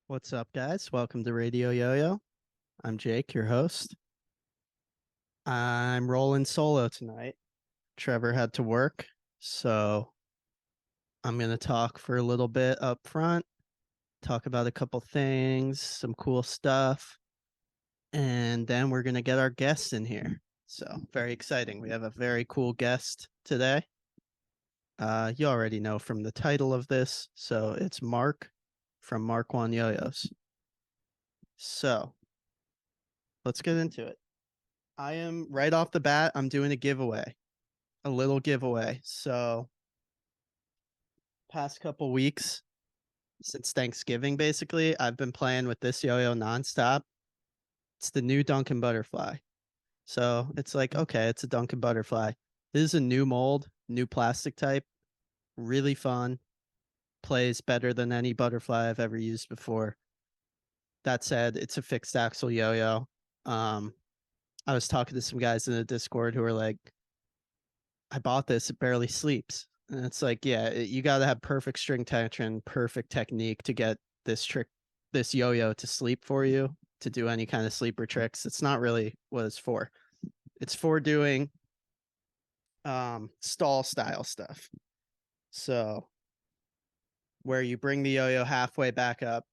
What's up, guys? Welcome to Radio Yo-Yo. I'm Jake, your host. I'm rolling solo tonight. Trevor had to work, so I'm going to talk for a little bit up front, talk about a couple things, some cool stuff, and then we're going to get our guests in here. So, very exciting. We have a very cool guest today. You already know from the title of this, so it's Mark from Mk1 YoYos. So, let's get into it. I am right off the bat, I'm doing a giveaway, a little giveaway. So, past couple weeks since Thanksgiving, basically, I've been playing with this yo-yo nonstop. It's the new Dunkin' Butterfly. So, it's like, okay, it's a Dunkin' Butterfly. This is a new mold, new plastic type, really fun, plays better than any butterfly I've ever used before. That said, it's a fixed axle yo-yo. I was talking to some guys in the Discord who were like, I bought this, it barely sleeps. And it's like, yeah, you got to have perfect string tension, perfect technique to get this yo-yo to sleep for you, to do any kind of sleeper tricks. It's not really what it's for. It's for doing stall style stuff. So where you bring the yo-yo halfway back up,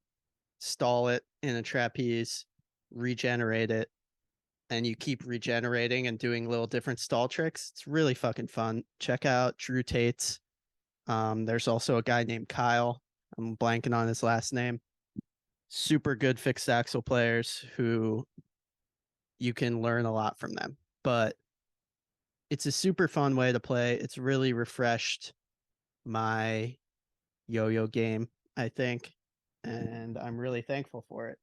stall it in a trapeze, regenerate it, and you keep regenerating and doing little different stall tricks. It's really fucking fun. Check out Drew Tate's. There's also a guy named Kyle. I'm blanking on his last name. Super good fixed axle players who you can learn a lot from them. But it's a super fun way to play. It's really refreshed my yo-yo game, I think, and I'm really thankful for it.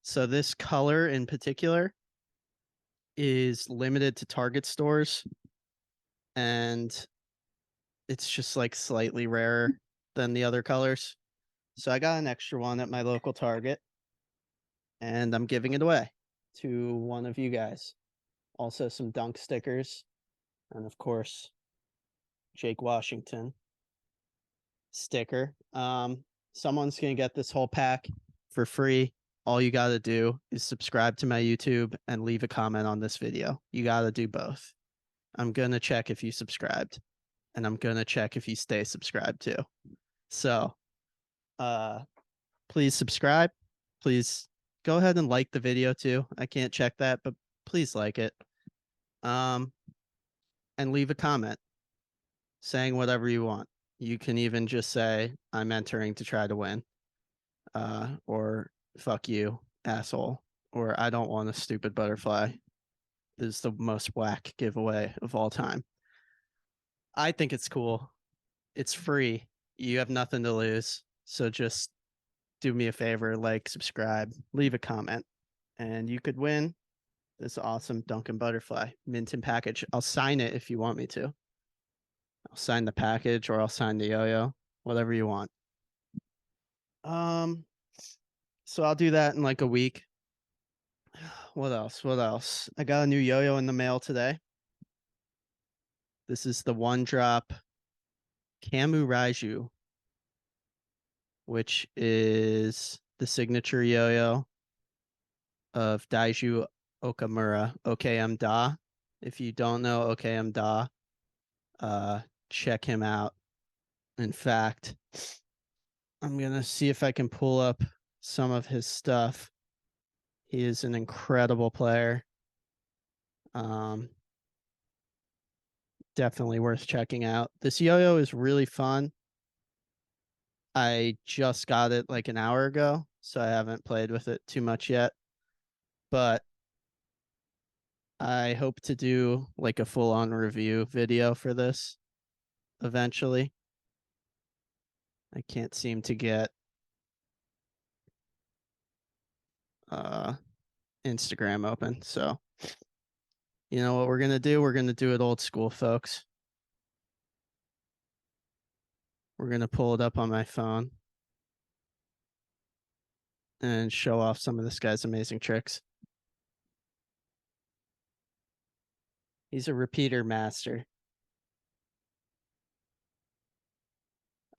So this color in particular is limited to Target stores, and it's just like slightly rarer than the other colors. So I got an extra one at my local Target, and I'm giving it away to one of you guys. Also, some dunk stickers, and of course, Jake Washington sticker. Someone's gonna get this whole pack for free. All you gotta do is subscribe to my YouTube and leave a comment on this video. You gotta do both. I'm gonna check if you subscribed, and I'm gonna check if you stay subscribed too. So, uh, please subscribe. Please go ahead and like the video too. I can't check that, but please like it. Um, and leave a comment saying whatever you want. You can even just say, I'm entering to try to win, or fuck you, asshole, or I don't want a stupid butterfly. This is the most whack giveaway of all time. I think it's cool. It's free. You have nothing to lose. So just do me a favor, like, subscribe, leave a comment, and you could win this awesome Dunkin' Butterfly mint and package. I'll sign it if you want me to. I'll sign the package or I'll sign the yo-yo, whatever you want. Um, so I'll do that in like a week. What else? What else? I got a new yo-yo in the mail today. This is the one drop Camu Raiju, which is the signature yo-yo of Daiju Okamura, OKM Da. If you don't know OKM Da, check him out. In fact, I'm gonna see if I can pull up some of his stuff. He is an incredible player. Um, Definitely worth checking out. This yo-yo is really fun. I just got it like an hour ago, so I haven't played with it too much yet. But I hope to do like a full-on review video for this eventually. I can't seem to get uh Instagram open. So, you know what we're going to do? We're going to do it old school, folks. We're going to pull it up on my phone and show off some of this guy's amazing tricks. He's a repeater master.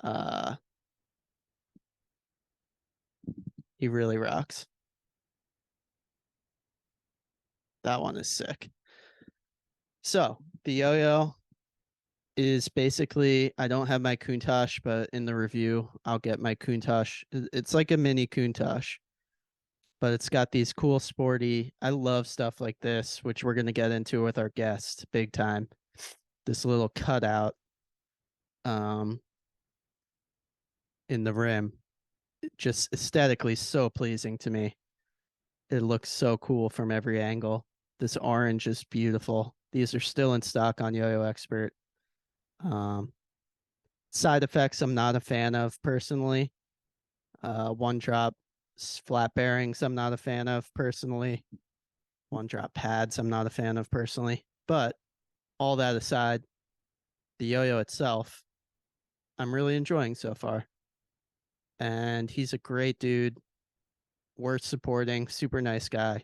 Uh He really rocks. That one is sick. So the yo-yo is basically, I don't have my Countach, but in the review, I'll get my Countach. It's like a mini Countach, but it's got these cool sporty. I love stuff like this, which we're gonna get into with our guest big time. This little cutout um in the rim, just aesthetically so pleasing to me. It looks so cool from every angle. This orange is beautiful. These are still in stock on YoYo Expert. Um, Side effects I'm not a fan of personally. One drop flat bearings I'm not a fan of personally. One drop pads I'm not a fan of personally. But all that aside, the yo-yo itself, I'm really enjoying so far. And he's a great dude, worth supporting, super nice guy,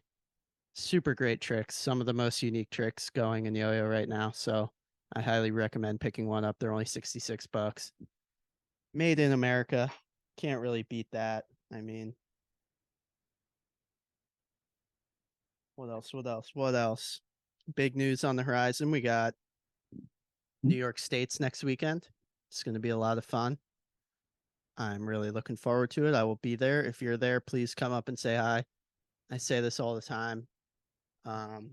super great tricks, some of the most unique tricks going in yo-yo right now. So I highly recommend picking one up. They're only $66. Made in America. Can't really beat that. I mean, what else? What else? What else? Big news on the horizon. We got New York State's next weekend. It's going to be a lot of fun. I'm really looking forward to it. I will be there. If you're there, please come up and say hi. I say this all the time. Um,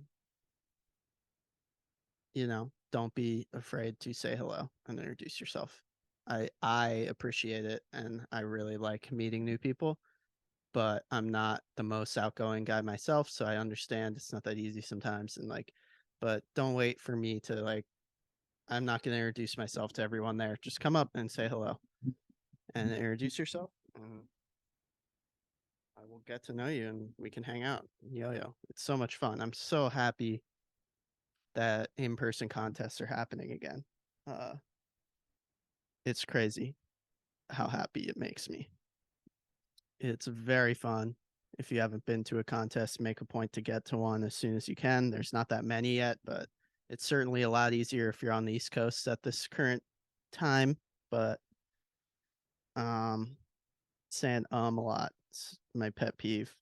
don't be afraid to say hello and introduce yourself. I appreciate it and I really like meeting new people, but I'm not the most outgoing guy myself, so I understand it's not that easy sometimes and but don't wait for me to I'm not going to introduce myself to everyone there. Just come up and say hello and introduce yourself. I will get to know you and we can hang out. Yo-yo. It's so much fun. I'm so happy that in-person contests are happening again. Uh, it's crazy how happy it makes me. It's very fun. If you haven't been to a contest, make a point to get to one as soon as you can. There's not that many yet, but it's certainly a lot easier if you're on the East Coast at this current time. But saying a lot. It's my pet peeve.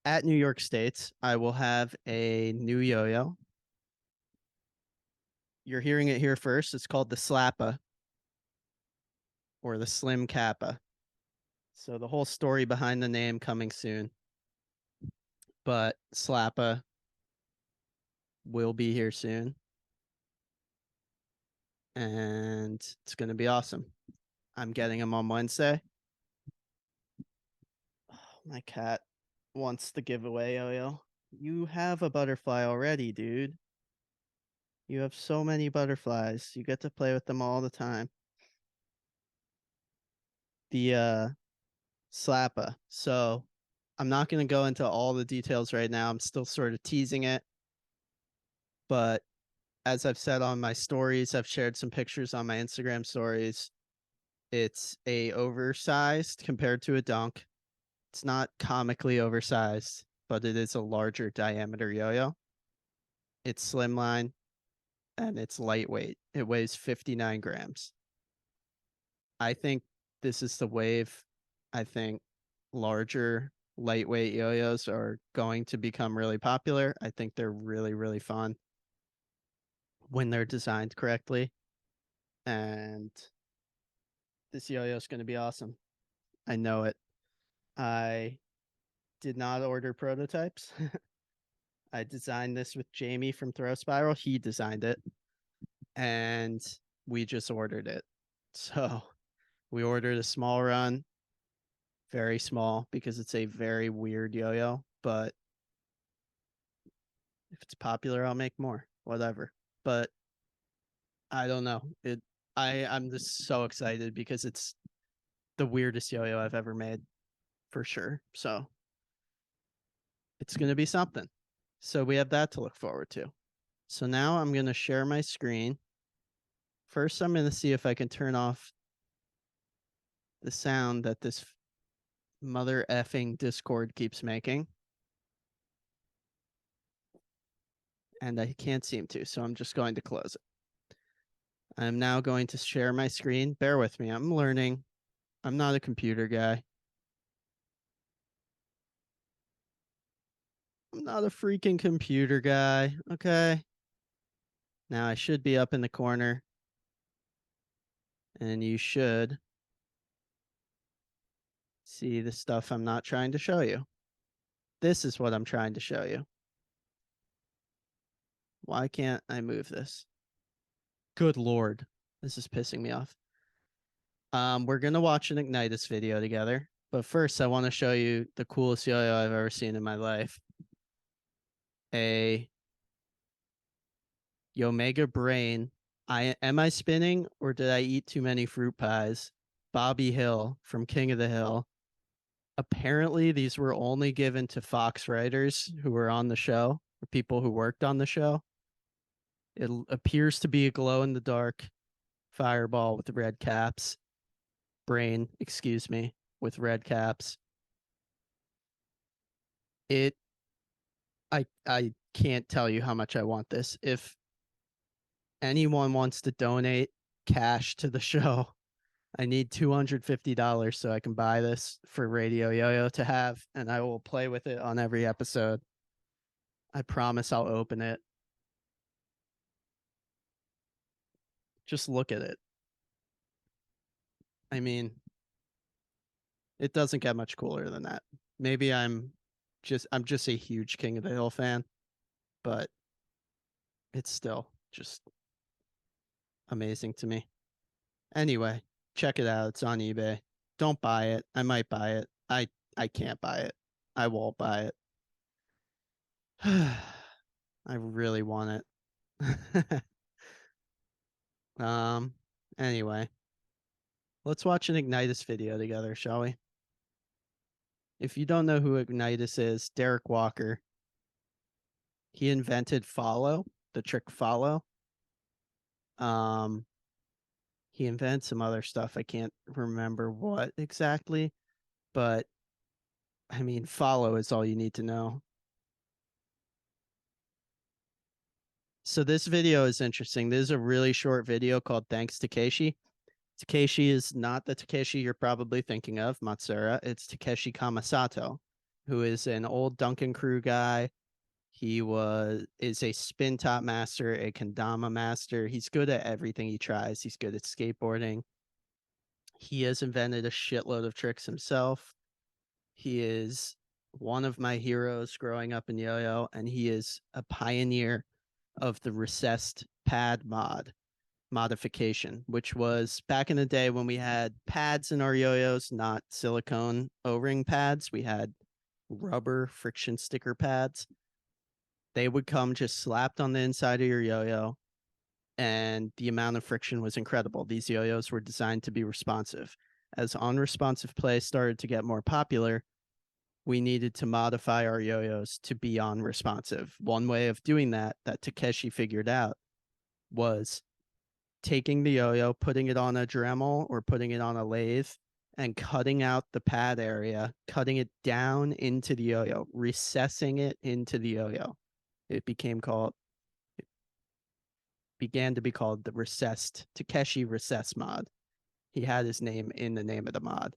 At New York State's, I will have a new yo-yo. You're hearing it here first. It's called the Slappa or the Slim Kappa. So the whole story behind the name coming soon. But Slappa will be here soon. And it's going to be awesome. I'm getting them on Wednesday. Oh, my cat wants the giveaway, yo-yo. You have a butterfly already, dude. You have so many butterflies. You get to play with them all the time. The Slappa. So I'm not going to go into all the details right now. I'm still sort of teasing it. But as I've said on my stories, I've shared some pictures on my Instagram stories. It's a oversized compared to a dunk. It's not comically oversized, but it is a larger diameter yo-yo. It's slimline and it's lightweight. It weighs 59 grams. I think this is the wave. I think larger, lightweight yo-yos are going to become really popular. I think they're really, really fun when they're designed correctly. And this yo-yo is going to be awesome. I know it. I did not order prototypes. I designed this with Jamie from Throw Spiral. He designed it and we just ordered it. So we ordered a small run, very small because it's a very weird yo-yo, but if it's popular, I'll make more, whatever. But I don't know. I'm just so excited because it's the weirdest yo-yo I've ever made for sure. So it's going to be something. So we have that to look forward to. So now I'm going to share my screen. First, I'm going to see if I can turn off the sound that this mother effing Discord keeps making. And I can't seem to, so I'm just going to close it. I'm now going to share my screen. Bear with me. I'm learning. I'm not a computer guy. I'm not a freaking computer guy. Okay. Now I should be up in the corner. And you should see the stuff I'm not trying to show you. This is what I'm trying to show you. Why can't I move this? Good Lord. This is pissing me off. We're going to watch an Ignitus video together. But first, I want to show you the coolest yo-yo I've ever seen in my life. A Yomega Brain. Am I spinning or did I eat too many fruit pies? Bobby Hill from King of the Hill. Apparently, these were only given to Fox writers who were on the show, or people who worked on the show. It appears to be a glow in the dark fireball with red caps. Brain, excuse me, with red caps. I can't tell you how much I want this. If anyone wants to donate cash to the show, I need $250 so I can buy this for Radio Yo-Yo to have, and I will play with it on every episode. I promise I'll open it. Just look at it. I mean, it doesn't get much cooler than that. Maybe I'm just a huge King of the Hill fan, but it's still just amazing to me. Anyway, check it out. It's on eBay. Don't buy it. I might buy it. I can't buy it. I won't buy it. I really want it. um anyway, let's watch an Ignitus video together, shall we? If you don't know who Ignitus is, Derek Walker. He invented follow, the trick follow. He invented some other stuff. I can't remember what exactly, but I mean, follow is all you need to know. So this video is interesting. This is a really short video called Thanks Takeshi. Takeshi is not the Takeshi you're probably thinking of, Matsura. It's Takeshi Kamasato, who is an old Duncan Crew guy. He is a spin top master, a kendama master. He's good at everything he tries. He's good at skateboarding. He has invented a shitload of tricks himself. He is one of my heroes growing up in yo-yo, and he is a pioneer of the recessed pad modification, which was back in the day when we had pads in our yo-yos, not silicone O-ring pads. We had rubber friction sticker pads. They would come just slapped on the inside of your yo-yo, and the amount of friction was incredible. These yo-yos were designed to be responsive. As unresponsive play started to get more popular, we needed to modify our yo-yos to be unresponsive. One way of doing that Takeshi figured out was taking the yo-yo, putting it on a Dremel or putting it on a lathe, and cutting out the pad area, cutting it down into the yo-yo, recessing it into the yo-yo. It began to be called the recessed Takeshi recess mod. He had his name in the name of the mod.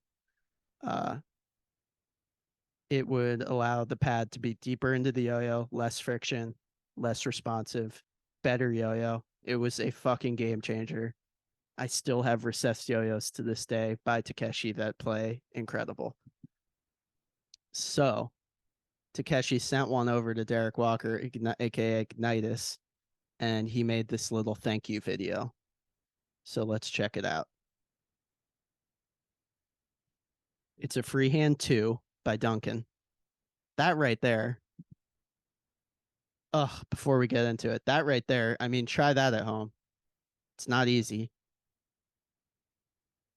It would allow the pad to be deeper into the yo-yo, less friction, less responsive, better yo-yo. It was a fucking game changer. I still have recessed yo-yos to this day by Takeshi that play incredible. So Takeshi sent one over to Derek Walker, aka Ignitus, and he made this little thank you video. So let's check it out. It's a Freehand 2 by Duncan. That right there. Before we get into it, that right there, I mean, try that at home. It's not easy.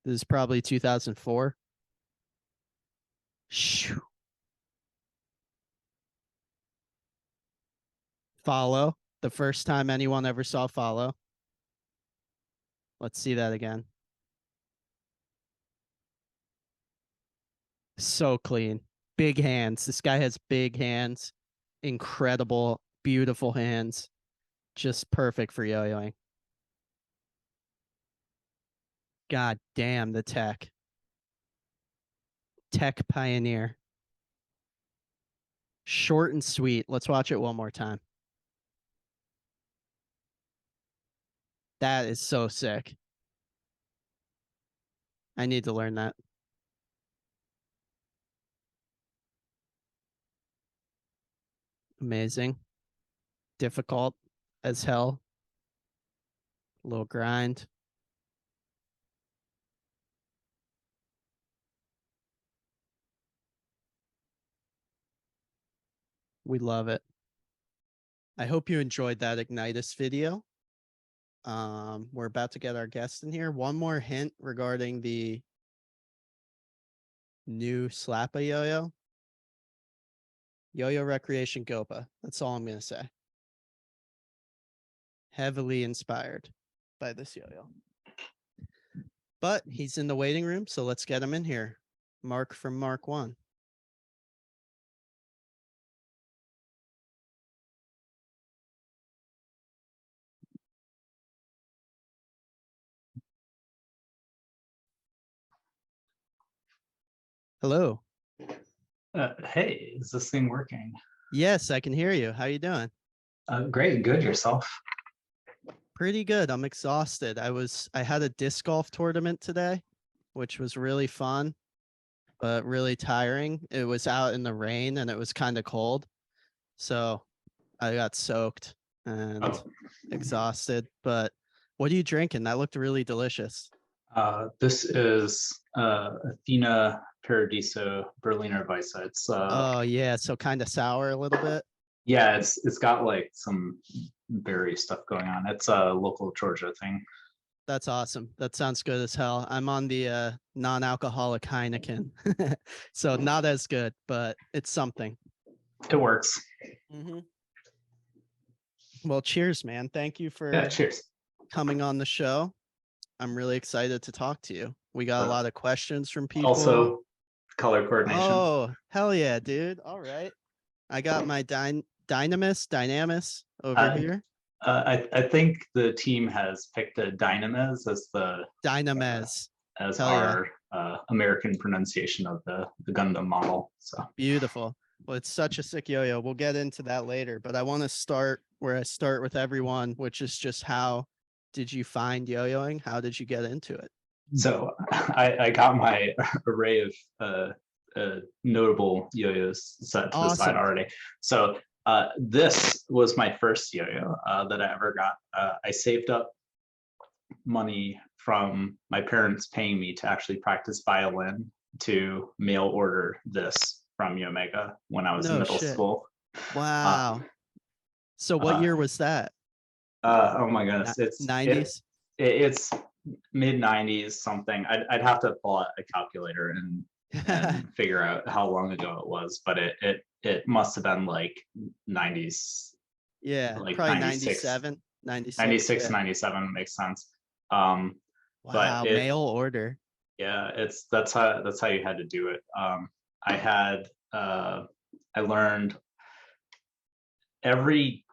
This is probably 2004. Shoo. Follow. The first time anyone ever saw follow. Let's see that again. So clean. Big hands. This guy has big hands. Incredible, beautiful hands. Just perfect for yo-yoing. God damn the tech. Tech pioneer. Short and sweet. Let's watch it one more time. That is so sick. I need to learn that. Amazing. Difficult as hell. A little grind. We love it. I hope you enjoyed that Ignitus video. We're about to get our guest in here. One more hint regarding the new Slappa yo-yo. Yo-yo Recreation Gopa. That's all I'm going to say. Heavily inspired by this yo-yo. But he's in the waiting room, so let's get him in here. Mark from Mk1. Hello. Hey, is this thing working? Yes, I can hear you. How you doing? Great, good. Yourself? Pretty good. I'm exhausted. I had a disc golf tournament today, which was really fun, but really tiring. It was out in the rain and it was kind of cold. So I got soaked and exhausted. But what are you drinking? That looked really delicious. This is Athena Paradiso Berliner Weisse. It's Oh yeah, so kind of sour a little bit. yeah, it's got like some berry stuff going on. It's a local Georgia thing. That's awesome. That sounds good as hell. I'm on the non-alcoholic Heineken. So not as good, but it's something. It works. Mm-hmm. Well, cheers, man. Thank you for Cheers. coming on the show. I'm really excited to talk to you. We got a lot of questions from people. Also, color coordination. Oh, hell yeah, dude. All right. I got my Dynames over here. I think the team has picked a Dynames as the Dynames. as Hell our yeah. American pronunciation of the Gundam model. So beautiful. Well, it's such a sick yo-yo. We'll get into that later, but I want to start where I start with everyone, which is just how did you find yo-yoing? How did you get into it? So I got my array of notable yo-yos set to the side already. So this was my first yo-yo that I ever got. I saved up money from my parents paying me to actually practice violin to mail order this from Omega when I was in middle school. Wow. So what year was that? Oh my goodness, it's 90s. It's mid 90s something. I'd have to pull out a calculator and figure out how long ago it was, but it must have been like 90s. Yeah, like probably 96, 97, 96, 96 yeah. 97 makes sense. Wow, but mail order. Yeah, that's how you had to do it. I learned every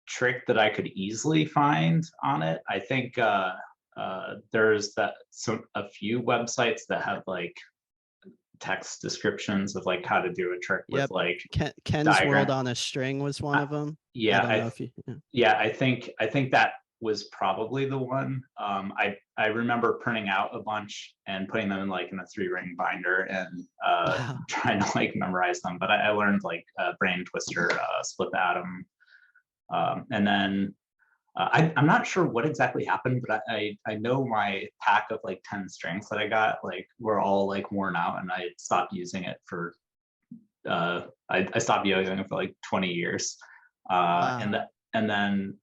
trick that I could easily find on it. I think there's a few websites that have like text descriptions of like how to do a trick with like Ken's diagram. World on a String was one of them. Yeah, I think that was probably the one. I remember printing out a bunch and putting them in like in a 3-ring binder and trying to like memorize them. But I learned like brain twister, split the atom, and then I'm not sure what exactly happened, but I know my pack of like 10 strings that I got like were all like worn out, and I stopped using it for I stopped yo-yoing it for like 20 years. And then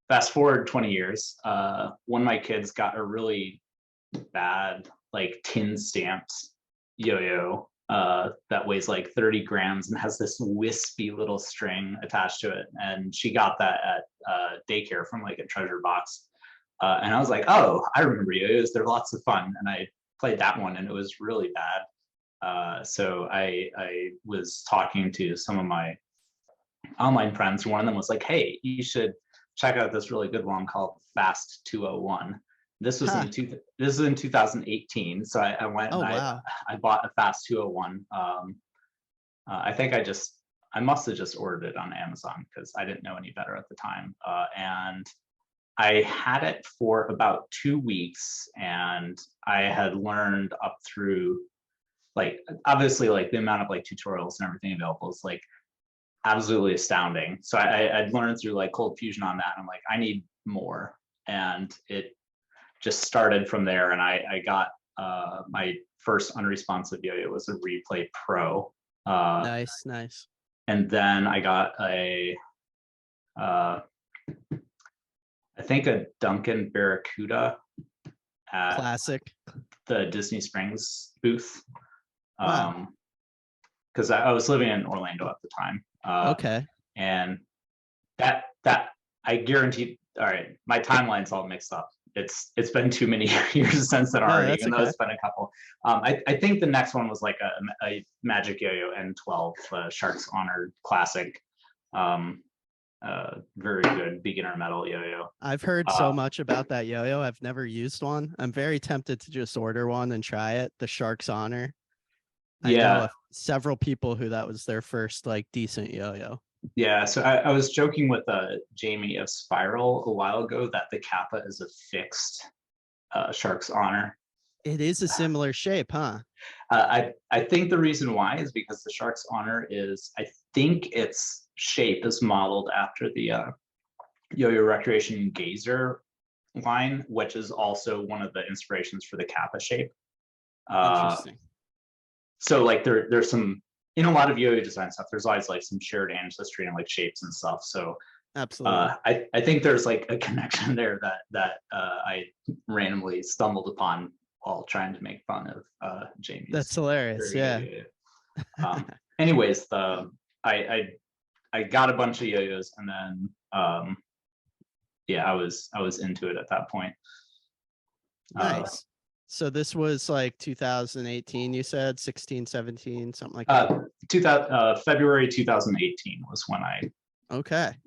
fast forward 20 years, one of my kids got a really bad like tin stamped yo-yo that weighs like 30 grams and has this wispy little string attached to it, and she got that at daycare from like a treasure box, and I was like, oh, I remember yo-yos, they're lots of fun, and I played that one and it was really bad. So I was talking to some of my online friends. One of them was like, hey, you should check out this really good one called Fast 201. This was in 2018. So I went and I bought a Fast 201. I think I must have just ordered it on Amazon because I didn't know any better at the time. And I had it for about 2 weeks, and I had learned up through, like, obviously, like the amount of like tutorials and everything available is like absolutely astounding. So I'd learned through like Cold Fusion on that. I'm like, I need more, and it just started from there. And I got my first unresponsive yo-yo was a Replay Pro. Nice, nice. And then I got uh, I think a Duncan Barracuda at Classic. the Disney Springs booth. Wow. Because I was living in Orlando at the time. Okay. And that I guarantee. All right, my timeline's all mixed up. It's been too many years since then No, already, that's even though okay. it's been a couple. I think the next one was like a Magic Yo-Yo N12 Shark's Honor Classic. Very good beginner metal yo-yo. I've heard so much about that yo-yo. I've never used one. I'm very tempted to just order one and try it. The Shark's Honor. I know several people who that was their first like decent yo-yo. Yeah, so I was joking with Jamie of Spiral a while ago that the Kappa is a fixed Shark's Honor. It is a similar shape, huh? I think the reason why is because the Shark's Honor is, I think its shape is modeled after the Yo-Yo Recreation Gazer line, which is also one of the inspirations for the Kappa shape. Interesting. So like there's some, in a lot of yo-yo design stuff, there's always like some shared ancestry and like shapes and stuff. So absolutely, I think there's like a connection there that I randomly stumbled upon while trying to make fun of Jamie's. That's hilarious. Yeah. Anyways, I got a bunch of yo-yos, and then yeah, I was into it at that point. Nice. So this was like 2018, you said 16, 17, something like that. February 2018 was when I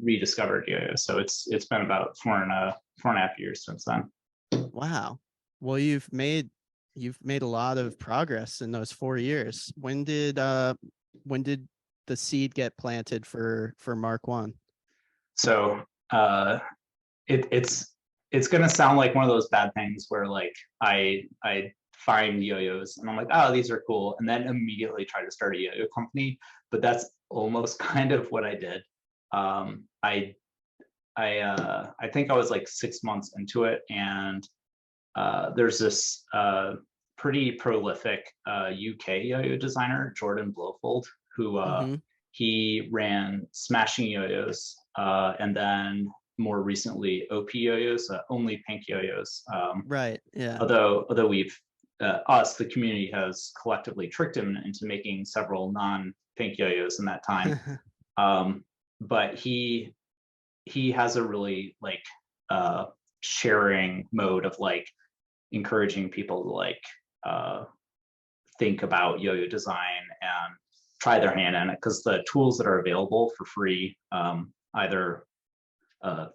rediscovered yo-yo. So it's been about four and a half years since then. Wow. Well, you've made a lot of progress in those 4 years. When did the seed get planted for Mark 1? So it's gonna sound like one of those bad things where like I find yo-yos and I'm like, oh, these are cool, and then immediately try to start a yo-yo company. But that's almost kind of what I did. I think I was like 6 months into it, and there's this pretty prolific UK yo-yo designer, Jordan Blowfold, who he ran Smashing Yo-Yos, and then more recently OP Yo-Yos, Only Pink Yo-Yos. Right. Yeah. Although we've the community has collectively tricked him into making several non-pink yo-yos in that time. But he has a really like sharing mode of like encouraging people to like think about yo-yo design and try their hand in it, because the tools that are available for free, either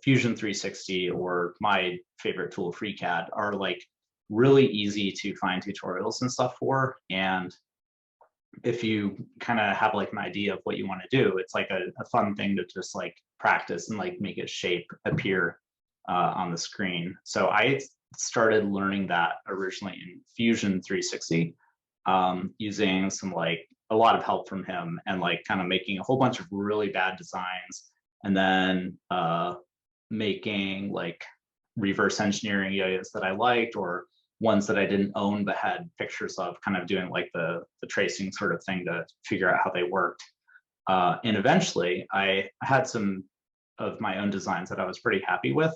Fusion 360 or my favorite tool, FreeCAD, are like really easy to find tutorials and stuff for. And if you kind of have like an idea of what you want to do, it's like a fun thing to just like practice and like make a shape appear on the screen. So I started learning that originally in Fusion 360, using some like a lot of help from him, and like kind of making a whole bunch of really bad designs, and then making like reverse engineering yo-yos that I liked, or ones that I didn't own but had pictures of, kind of doing like the tracing sort of thing to figure out how they worked. And eventually I had some of my own designs that I was pretty happy with.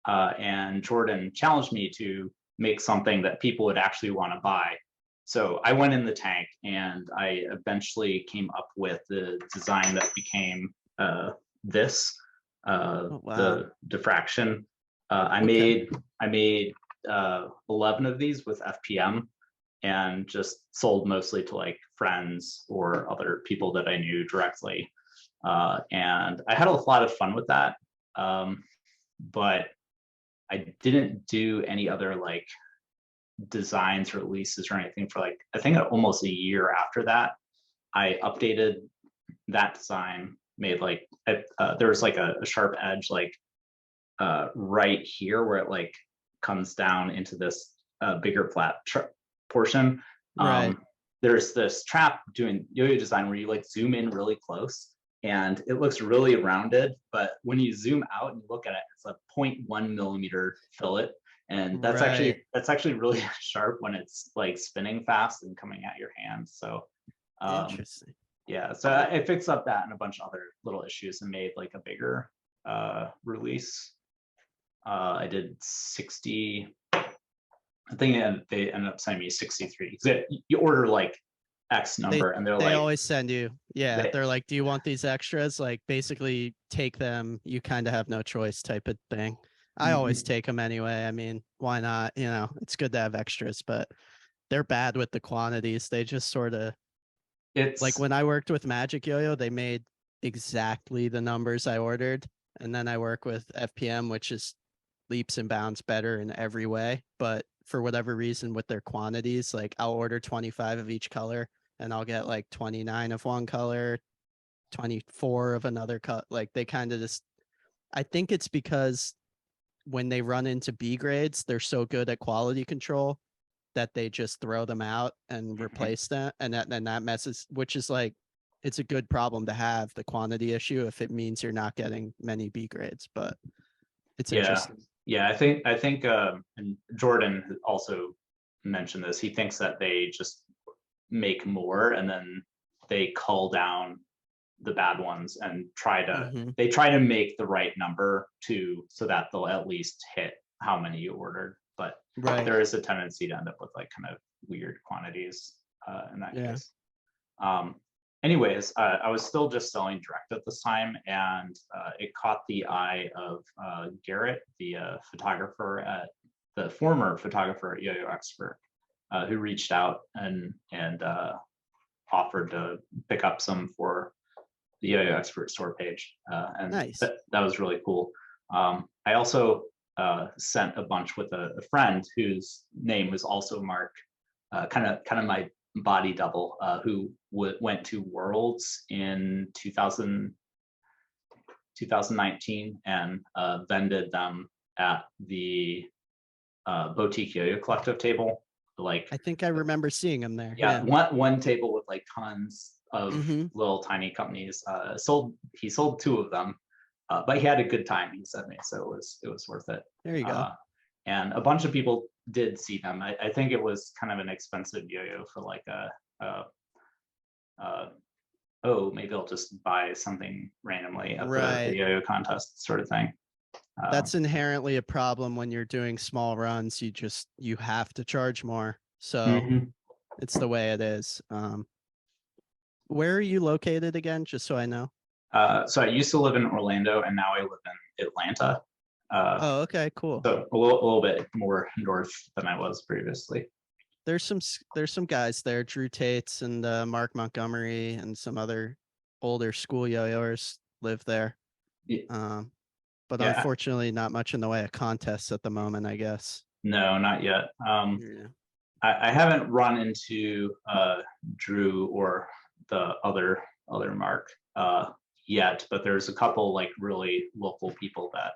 And Jordan challenged me to make something that people would actually want to buy. So I went in the tank, and I eventually came up with the design that became this, the diffraction. I made 11 of these with FPM, and just sold mostly to like friends or other people that I knew directly. And I had a lot of fun with that. But I didn't do any other like designs or releases or anything for like, I think almost a year after that. I updated that design, made like there was like a sharp edge like right here where it like comes down into this bigger flat portion. Right. There's this trap doing yo-yo design where you like zoom in really close and it looks really rounded, but when you zoom out and look at it, it's a 0.1 millimeter fillet, and that's Right. actually really sharp when it's like spinning fast and coming at your hand. So Interesting. yeah, so I fixed up that and a bunch of other little issues and made like a bigger release. I did 60. I think they ended up sending me 63. You order like X number, and they're They like, always send you. Yeah, they're like, "Do you want these extras?" Like basically take them. You kind of have no choice type of thing. I always take them anyway. I mean, why not? You know, it's good to have extras, but they're bad with the quantities. They just sort of like when I worked with Magic Yo-Yo, they made exactly the numbers I ordered, and then I work with FPM, which is leaps and bounds better in every way. But for whatever reason, with their quantities, like I'll order 25 of each color, and I'll get like 29 of one color, 24 of another cut. Like they kind of just, I think it's because when they run into B grades, they're so good at quality control that they just throw them out and replace them, and that messes, which is like, it's a good problem to have, the quantity issue, if it means you're not getting many B grades. But it's interesting. Yeah, I think and Jordan also mentioned this. He thinks that they just make more and then they cull down the bad ones and try to make the right number so that they'll at least hit how many you ordered. But there is a tendency to end up with like kind of weird quantities in that case. Anyways, I was still just selling direct at this time, and it caught the eye of Garrett, the former photographer at YoYo Expert, who reached out and offered to pick up some for the YoYo Expert store page, and Nice. that was really cool. I also sent a bunch with a friend whose name was also Mark, kind of my body double, who went to Worlds in 2019 and vended them at the Boutique Yo-Yo Collective table. Like I think I remember seeing him there. Yeah, one table with like tons of little tiny companies. He sold 2 of them, but he had a good time, he said me, so it was worth it. There you go. And a bunch of people did see them. I think it was kind of an expensive yo-yo for like oh, maybe I'll just buy something randomly at the yo-yo contest sort of thing. That's inherently a problem when you're doing small runs. You have to charge more. So it's the way it is. Where are you located again, just so I know? So I used to live in Orlando, and now I live in Atlanta. Oh, okay, cool. So a little bit more north than I was previously. There's some guys there, Drew Tates and Mark Montgomery, and some other older school yo-yoers live there. But unfortunately, not much in the way of contests at the moment, I guess. No, not yet. I haven't run into Drew or the other Mark yet, but there's a couple like really local people that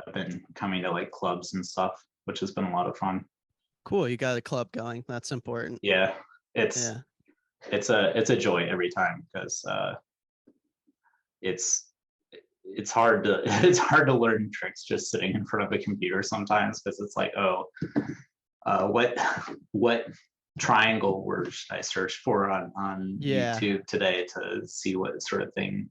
have been coming to like clubs and stuff, which has been a lot of fun. Cool, you got a club going. That's important. Yeah, it's a joy every time, because it's hard to learn tricks just sitting in front of a computer sometimes, because it's like, oh, what triangle word should I search for on YouTube today to see what sort of thing?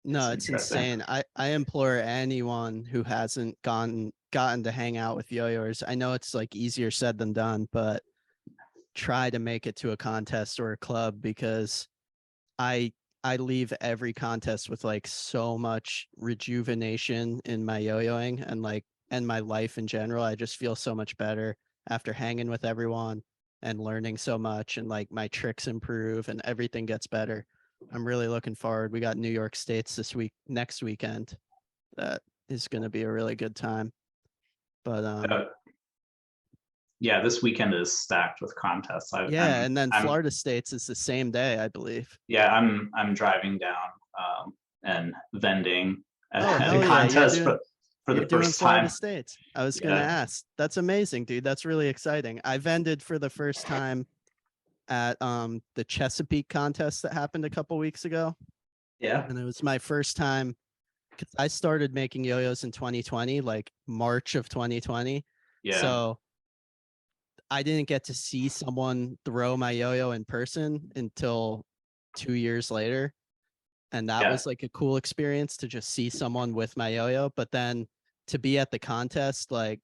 No, it's insane. I implore anyone who hasn't gotten to hang out with yo-yoers. I know it's like easier said than done, but try to make it to a contest or a club, because I leave every contest with like so much rejuvenation in my yo-yoing and my life in general. I just feel so much better after hanging with everyone and learning so much, and like my tricks improve and everything gets better. I'm really looking forward. We got New York States next weekend. That is going to be a really good time. But Yeah, this weekend is stacked with contests. Yeah, and then I'm Florida State's is the same day, I believe. yeah, I'm driving down and vending Oh, at a hell yeah, contest for you're the doing first Florida time. State. I was gonna Yeah, ask. That's amazing, dude. That's really exciting. I vended for the first time at the Chesapeake contest that happened a couple weeks ago. yeah, And it was my first time because I started making yo-yos in 2020, like March of 2020. yeah, So I didn't get to see someone throw my yo-yo in person until 2 years later. And that yeah, was like a cool experience to just see someone with my yo-yo. But then to be at the contest, like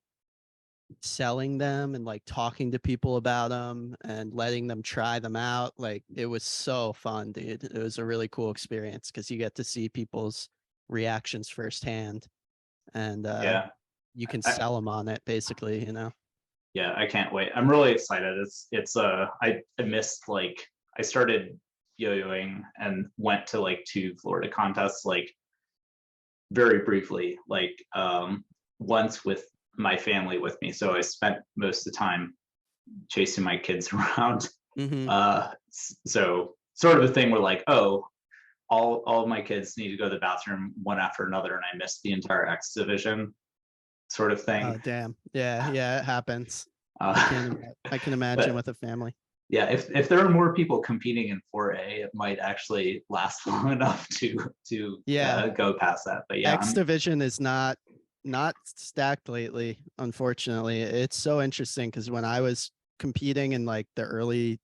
selling them and like talking to people about them and letting them try them out, like it was so fun, dude. It was a really cool experience because you get to see people's reactions firsthand, and yeah. you can I, sell them on it basically, you know. yeah, I can't wait. I'm really excited. I missed like I started yo-yoing and went to like 2 Florida contests like very briefly, like once with my family with me. So I spent most of the time chasing my kids around. Mm-hmm. So sort of a thing where like, oh, all of my kids need to go to the bathroom one after another, and I missed the entire X division sort of Oh thing. damn, yeah, yeah, it happens. Uh, I can imagine but with a family. yeah, if there are more people competing in 4A, it might actually last long enough to Yeah, go past that. But yeah, X division is not stacked lately, unfortunately. It's so interesting because when I was competing in like the early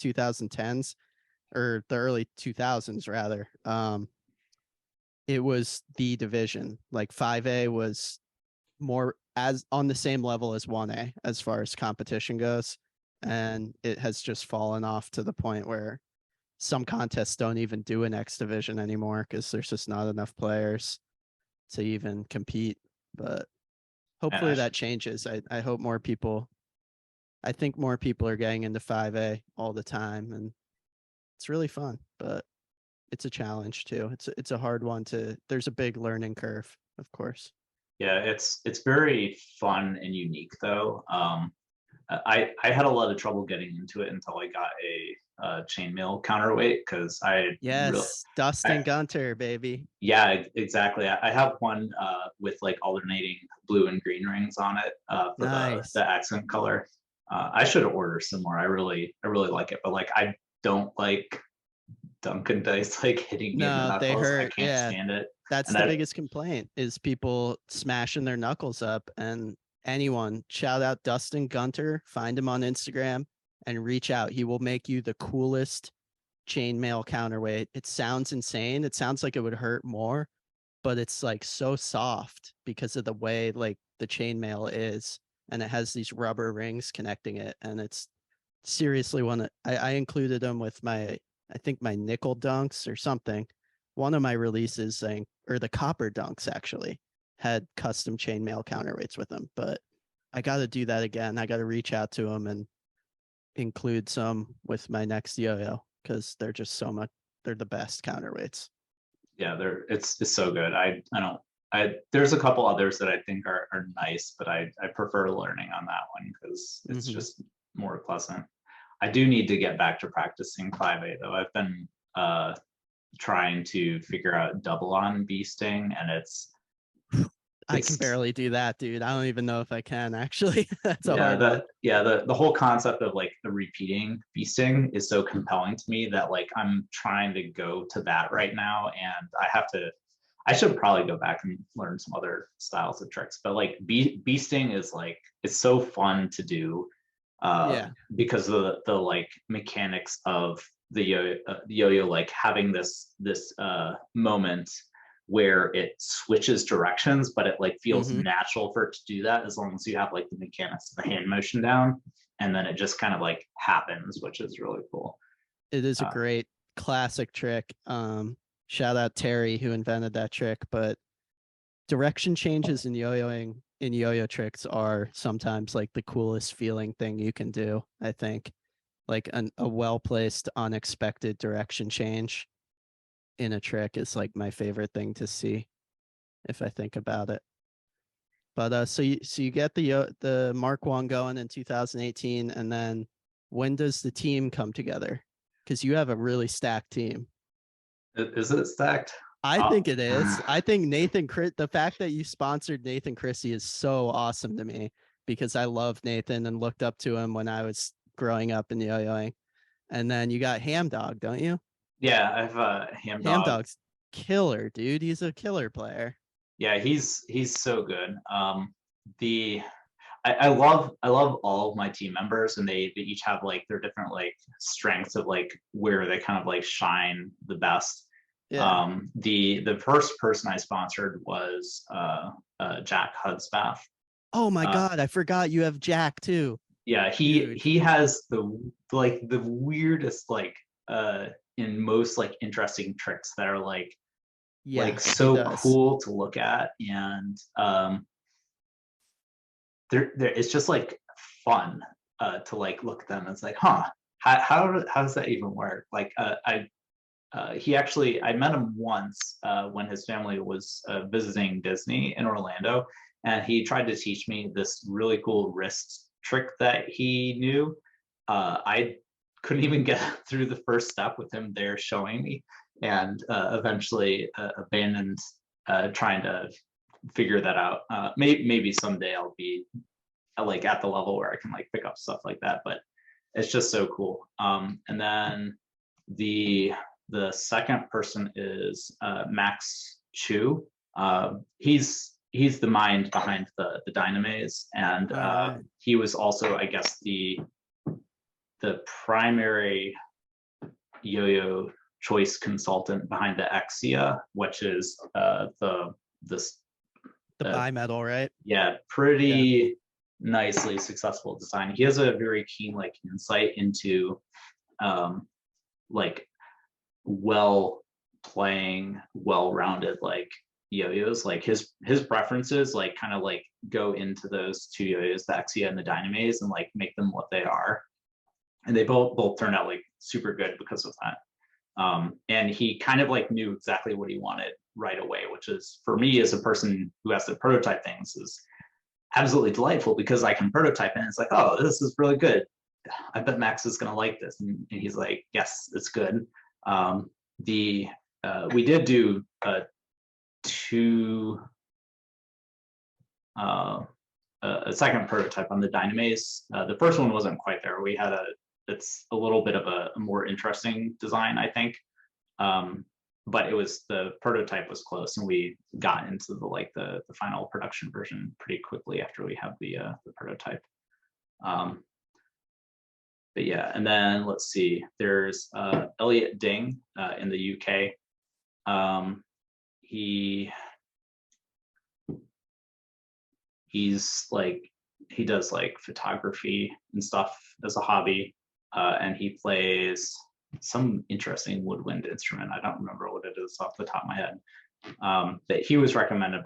2010s, or the early 2000s rather, it was the division. Like 5A was more as on the same level as 1A as far as competition goes, and it has just fallen off to the point where some contests don't even do an X division anymore because there's just not enough players to even compete. But and I hopefully that changes. I hope more people, I think more people are getting into 5A all the time, and it's really fun, but it's a challenge too. It's a hard one to, there's a big learning curve, of course. yeah, it's very fun and unique though. I had a lot of trouble getting into it until I got a chainmail counterweight because Yes, Dustin I, Gunter, baby. yeah, exactly. I have one with like alternating blue and green rings on it for Nice. the accent color. I should order some more. I really like it, but like I don't like Dunkin' dice like hitting me in the No, they knuckles. I hurt. can't Yeah, stand it. that's And the I biggest complaint is people smashing their knuckles up. And anyone, shout out Dustin Gunter, find him on Instagram and reach out. He will make you the coolest chainmail counterweight. It sounds insane. It sounds like it would hurt more, but it's like so soft because of the way like the chainmail is, and it has these rubber rings connecting it, and it's seriously one. I included them with my, I think my nickel dunks or something. One of my releases saying, or the copper dunks actually had custom chainmail counterweights with them, but I got to do that again. I got to reach out to them and include some with my next yo-yo because they're just so much. They're the best counterweights. yeah, it's so good. I don't I there's a couple others that I think are nice, but I prefer learning on that one because it's Mm-hmm. just more pleasant. I do need to get back to practicing 5A though. I've been trying to figure out double on beasting, and I can it's barely do that, dude. I don't even know if I can actually. That's a yeah, hard one. the whole concept of like the repeating feasting is so compelling to me that like I'm trying to go to that right now, and I should probably go back and learn some other styles of tricks. But like beasting is like it's so fun to do Yeah. because of the like mechanics of the yo-yo like having this moment where it switches directions, but it like feels Mm-hmm. natural for it to do that as long as you have like the mechanics of the hand motion down, and then it just kind of like happens, which is really cool. It is a Uh, great classic trick. Shout out Terry who invented that trick, but direction changes in yo-yoing in yo-yo tricks are sometimes like the coolest feeling thing you can do, I think. Like a well-placed, unexpected direction change in a trick is like my favorite thing to see if I think about it. But so you get the Mark 1 going in 2018, and then when does the team come together? Because you have a really stacked team. Is it stacked? I think it is. I think the fact that you sponsored Nathan Christie is so awesome to me, because I love Nathan and looked up to him when I was growing up in yo-yoing. And then you got Ham Dog, don't you? Yeah, I've Ham Ham Dog. Dog's killer, dude. He's a killer player. Yeah, he's so good. The I love all of my team members, and they each have like their different like strengths of like where they kind of like shine the best. Yeah. The first person I sponsored was Jack Hudsbath. Oh my Uh, God, I forgot you have Jack too. yeah, Dude. he has the weirdest like in most like interesting tricks that are like Yes, he so does. cool to look at, and there it's just like fun to like look at them. It's like, huh, how does that even work? Like he actually, I met him once when his family was visiting Disney in Orlando, and he tried to teach me this really cool wrist trick that he knew. I couldn't even get through the first step with him there showing me, and eventually abandoned trying to figure that out. Maybe someday I'll be like at the level where I can like pick up stuff like that, but it's just so cool. And then the second person is Max Chu. He's the mind behind the Dynames, and All right. he was also, I guess, the primary yo-yo choice consultant behind the Exia, which is this The bimetal, right? yeah, Yeah. pretty nicely successful design. He has a very keen like insight into like well playing, well-rounded like yo-yos. Like his preferences like kind of like go into those two yo-yos, the Exia and the Dynames, and like make them what they are. And they both turned out like super good because of that. And he kind of like knew exactly what he wanted right away, which is for me as a person who has to prototype things is absolutely delightful, because I can prototype and it's like, oh, this is really good. I bet Max is gonna like this, and he's like, yes, it's good. The We did do two a second prototype on the Dynames. The first one wasn't quite there. We had it's a little bit of a more interesting design, I think. But the prototype was close, and we got into the final production version pretty quickly after we had the prototype. But yeah, and then let's see, there's Elliot Ding in the UK. He's like, he does like photography and stuff as a hobby, and he plays some interesting woodwind instrument. I don't remember what it is off the top of my head. But he was recommended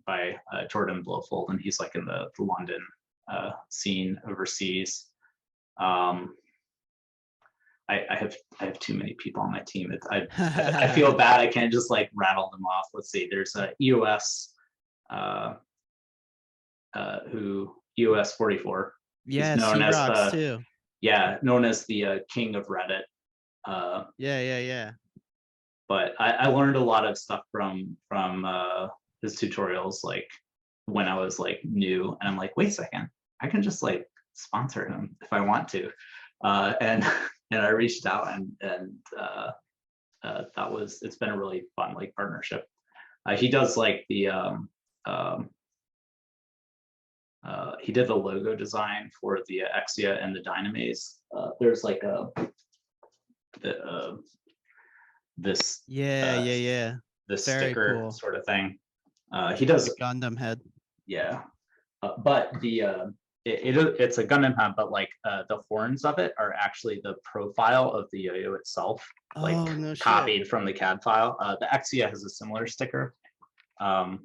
by Jordan Blowfold, and he's like in the London scene overseas. I have too many people on my team. I feel bad. I can't just like rattle them off. Let's see. There's a EOS who EOS 44. He's Yes, known he as rocks too. known as the king of Reddit. Yeah. But I learned a lot of stuff from his tutorials, like when I was like new, and I'm like, wait a second, I can just like sponsor him if I want to, and and I reached out, and it's been a really fun like partnership. He does like he did the logo design for the Exia and the Dynames. There's like this Yeah. this Very sticker cool. sort of thing. He does, The Gundam head. yeah, but it's a Gundam head, but like the horns of it are actually the profile of the yo-yo itself, like Oh, no shit. copied from the CAD file. The Exia has a similar sticker. I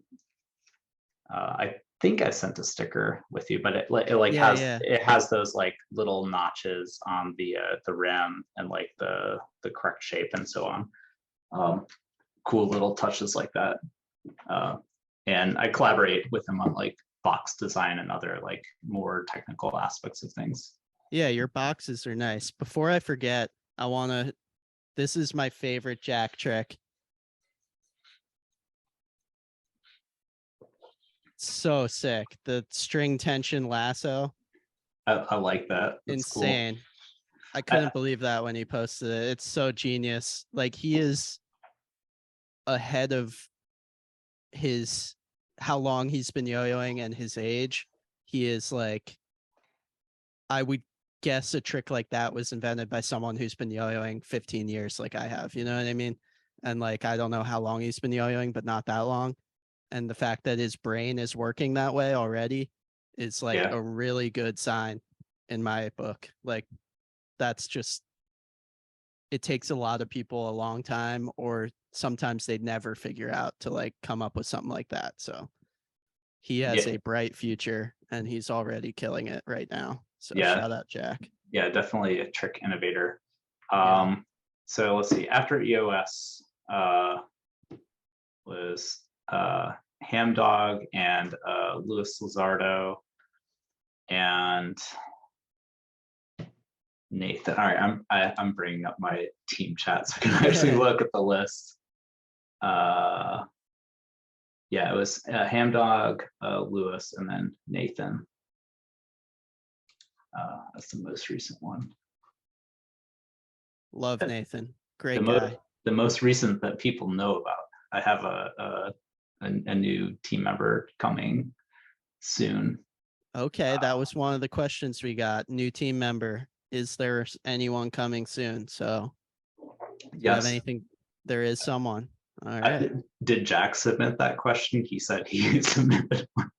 think I sent a sticker with you, but it like Yeah. it has those like little notches on the rim, and like the correct shape and so on. Cool little touches like that. And I collaborate with him on like box design and other like more technical aspects of things. Yeah, your boxes are nice. Before I forget, this is my favorite Jack trick. So sick. The string tension lasso. I like that. That's insane. Cool. I couldn't believe that when he posted it. It's so genius. Like, he is ahead of how long he's been yo-yoing and his age. He is like, I would guess a trick like that was invented by someone who's been yo-yoing 15 years like I have, you know what I mean? And like, I don't know how long he's been yo-yoing, but not that long. And the fact that his brain is working that way already is like a really good sign in my book. Like, that's just, it takes a lot of people a long time, or sometimes they'd never figure out to like come up with something like that. So he has a bright future and he's already killing it right now. So shout out Jack. Yeah, definitely a trick innovator. So let's see, after EOS was Hamdog and Luis Lizardo and Nathan. All right, I'm bringing up my team chat so I can actually look at the list. Yeah, it was Hamdog, Lewis, and then Nathan. That's the most recent one. Love Nathan. Great guy. The most recent that people know about. I have a new team member coming soon. Okay, that was one of the questions we got. New team member. Is there anyone coming soon? So do you have anything? There is someone. All right. Did Jack submit that question? He said he submitted one.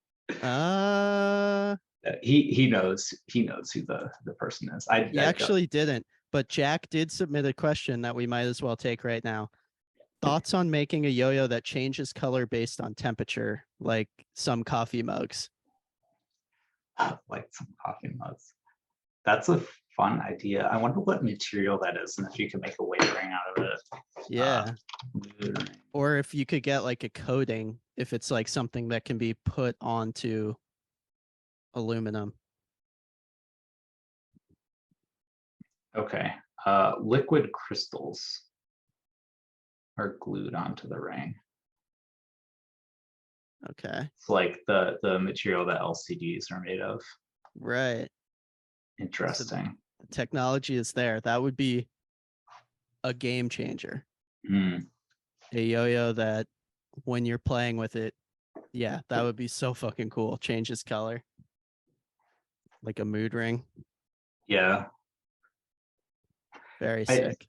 He knows who the person is. He actually didn't, but Jack did submit a question that we might as well take right now. Thoughts on making a yo-yo that changes color based on temperature, like some coffee mugs? Like some coffee mugs. That's a fun idea. I wonder what material that is and if you can make a weight ring out of it. Yeah. Or if you could get like a coating, if it's like something that can be put onto aluminum. Okay. Liquid crystals are glued onto the ring. Okay. It's like the material that LCDs are made of. Right. Interesting. So the technology is there. That would be a game changer. A yo-yo that when you're playing with it, yeah, that would be so fucking cool. Changes color. Like a mood ring. Yeah. Very sick.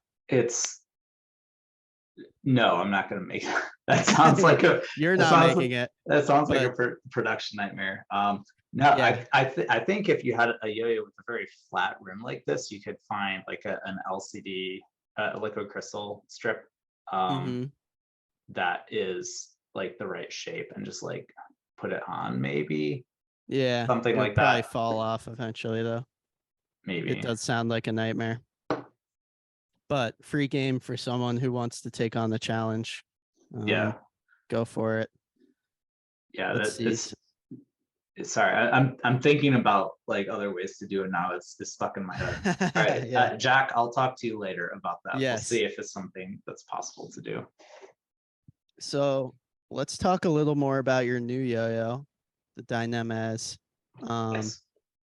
No, I'm not going to make it. That sounds like you're not making it. That sounds like a production nightmare. No, yeah. I think if you had a yo-yo with a very flat rim like this, you could find like an LCD liquid crystal strip that is like the right shape and just like put it on maybe. Yeah. Something like probably that. Fall off eventually though. Maybe. It does sound like a nightmare. But free game for someone who wants to take on the challenge. Yeah. Go for it. Yeah, sorry, I'm thinking about like other ways to do it now. It's stuck in my head. All right, yeah. Jack, I'll talk to you later about that. Yes. We'll see if it's something that's possible to do. So let's talk a little more about your new yo-yo, the Dynames. Yes.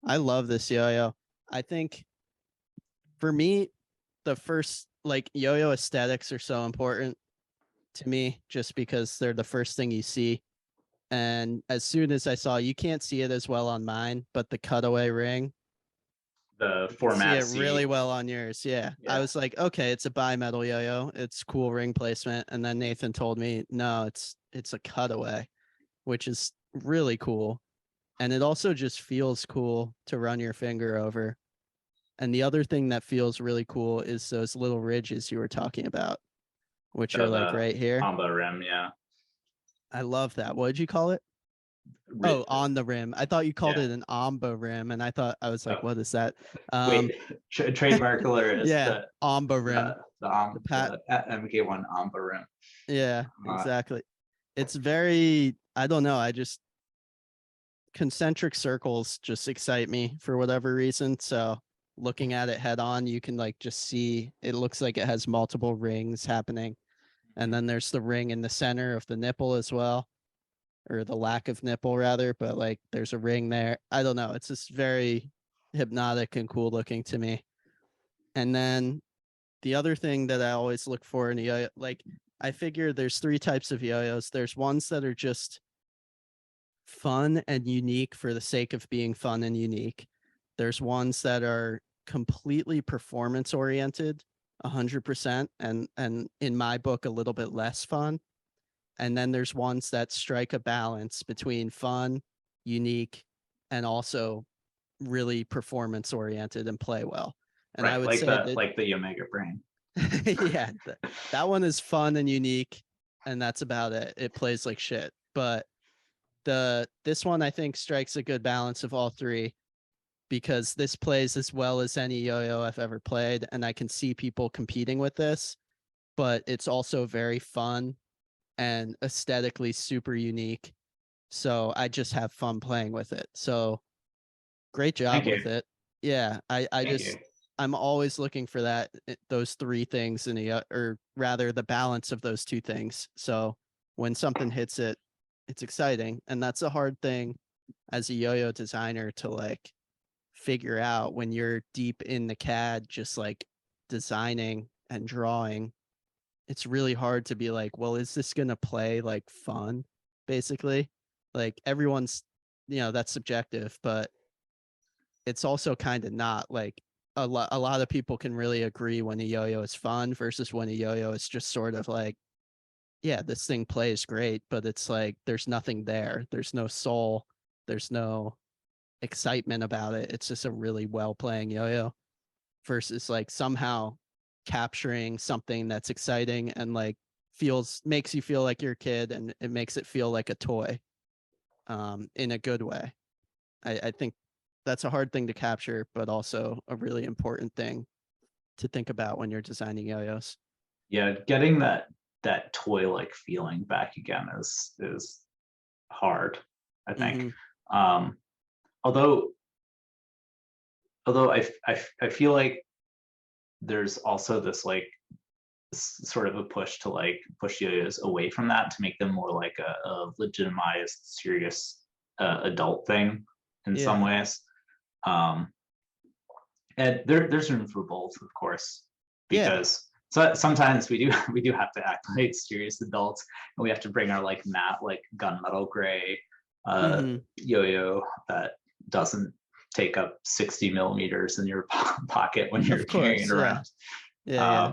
I love this yo-yo. I think for me, the first like yo-yo aesthetics are so important to me just because they're the first thing you see. And as soon as I saw, you can't see it as well on mine, but the cutaway ring, the format, see it really well on yours. Yeah. I was like, okay, it's a bimetal yo-yo. It's cool ring placement. And then Nathan told me, no, it's a cutaway, which is really cool. And it also just feels cool to run your finger over. And the other thing that feels really cool is those little ridges you were talking about, which are like right here. On the rim, yeah. I love that. What did you call it? Oh, on the rim. I thought you called it an amba rim, and I was like, what is that? Wait, trademark alert is the amba rim. The Mk1 amba rim. Yeah, exactly. It's very, I don't know. concentric circles just excite me for whatever reason. So looking at it head on, you can like just see it looks like it has multiple rings happening. And then there's the ring in the center of the nipple as well, or the lack of nipple rather, but like there's a ring there. I don't know. It's just very hypnotic and cool looking to me. And then the other thing that I always look for in a yo-yo, like I figure there's 3 types of yo-yos. There's ones that are just fun and unique for the sake of being fun and unique. There's ones that are completely performance oriented, 100%, and in my book a little bit less fun. And then there's ones that strike a balance between fun, unique, and also really performance oriented and play well. And I Right, would say that like the Omega Brain. yeah, that one is fun and unique, and that's about it. It plays like shit. But this one I think strikes a good balance of all 3, because this plays as well as any yo-yo I've ever played, and I can see people competing with this, but it's also very fun and aesthetically super unique. So I just have fun playing with it. So great job Thank you. with it. Yeah, I Thank just you. I'm always looking for that those 3 things in a, or rather the balance of those 2 things. So when something hits it, it's exciting, and that's a hard thing as a yo-yo designer to like figure out when you're deep in the CAD, just like designing and drawing. It's really hard to be like, well, is this gonna play like fun? Basically, like everyone's, that's subjective, but it's also kind of not. Like a lot of people can really agree when a yo-yo is fun versus when a yo-yo is just sort of like, yeah, this thing plays great, but it's like there's nothing there. There's no soul. There's no excitement about it. It's just a really well playing yo-yo versus like somehow capturing something that's exciting and like makes you feel like you're a kid, and it makes it feel like a toy in a good way. I think that's a hard thing to capture, but also a really important thing to think about when you're designing yo-yos. Yeah, getting that toy like feeling back again is hard, I think. Um, although I feel like there's also this like sort of a push to like push yo-yos away from that to make them more like a legitimized, serious adult thing in some Yeah. ways. Um, and there's room for both, of course, Yeah. because so sometimes we do have to act like serious adults, and we have to bring our like matte like gunmetal gray yo-yo that doesn't take up 60 millimeters in your pocket when you're Of carrying it course. Yeah. around. Yeah.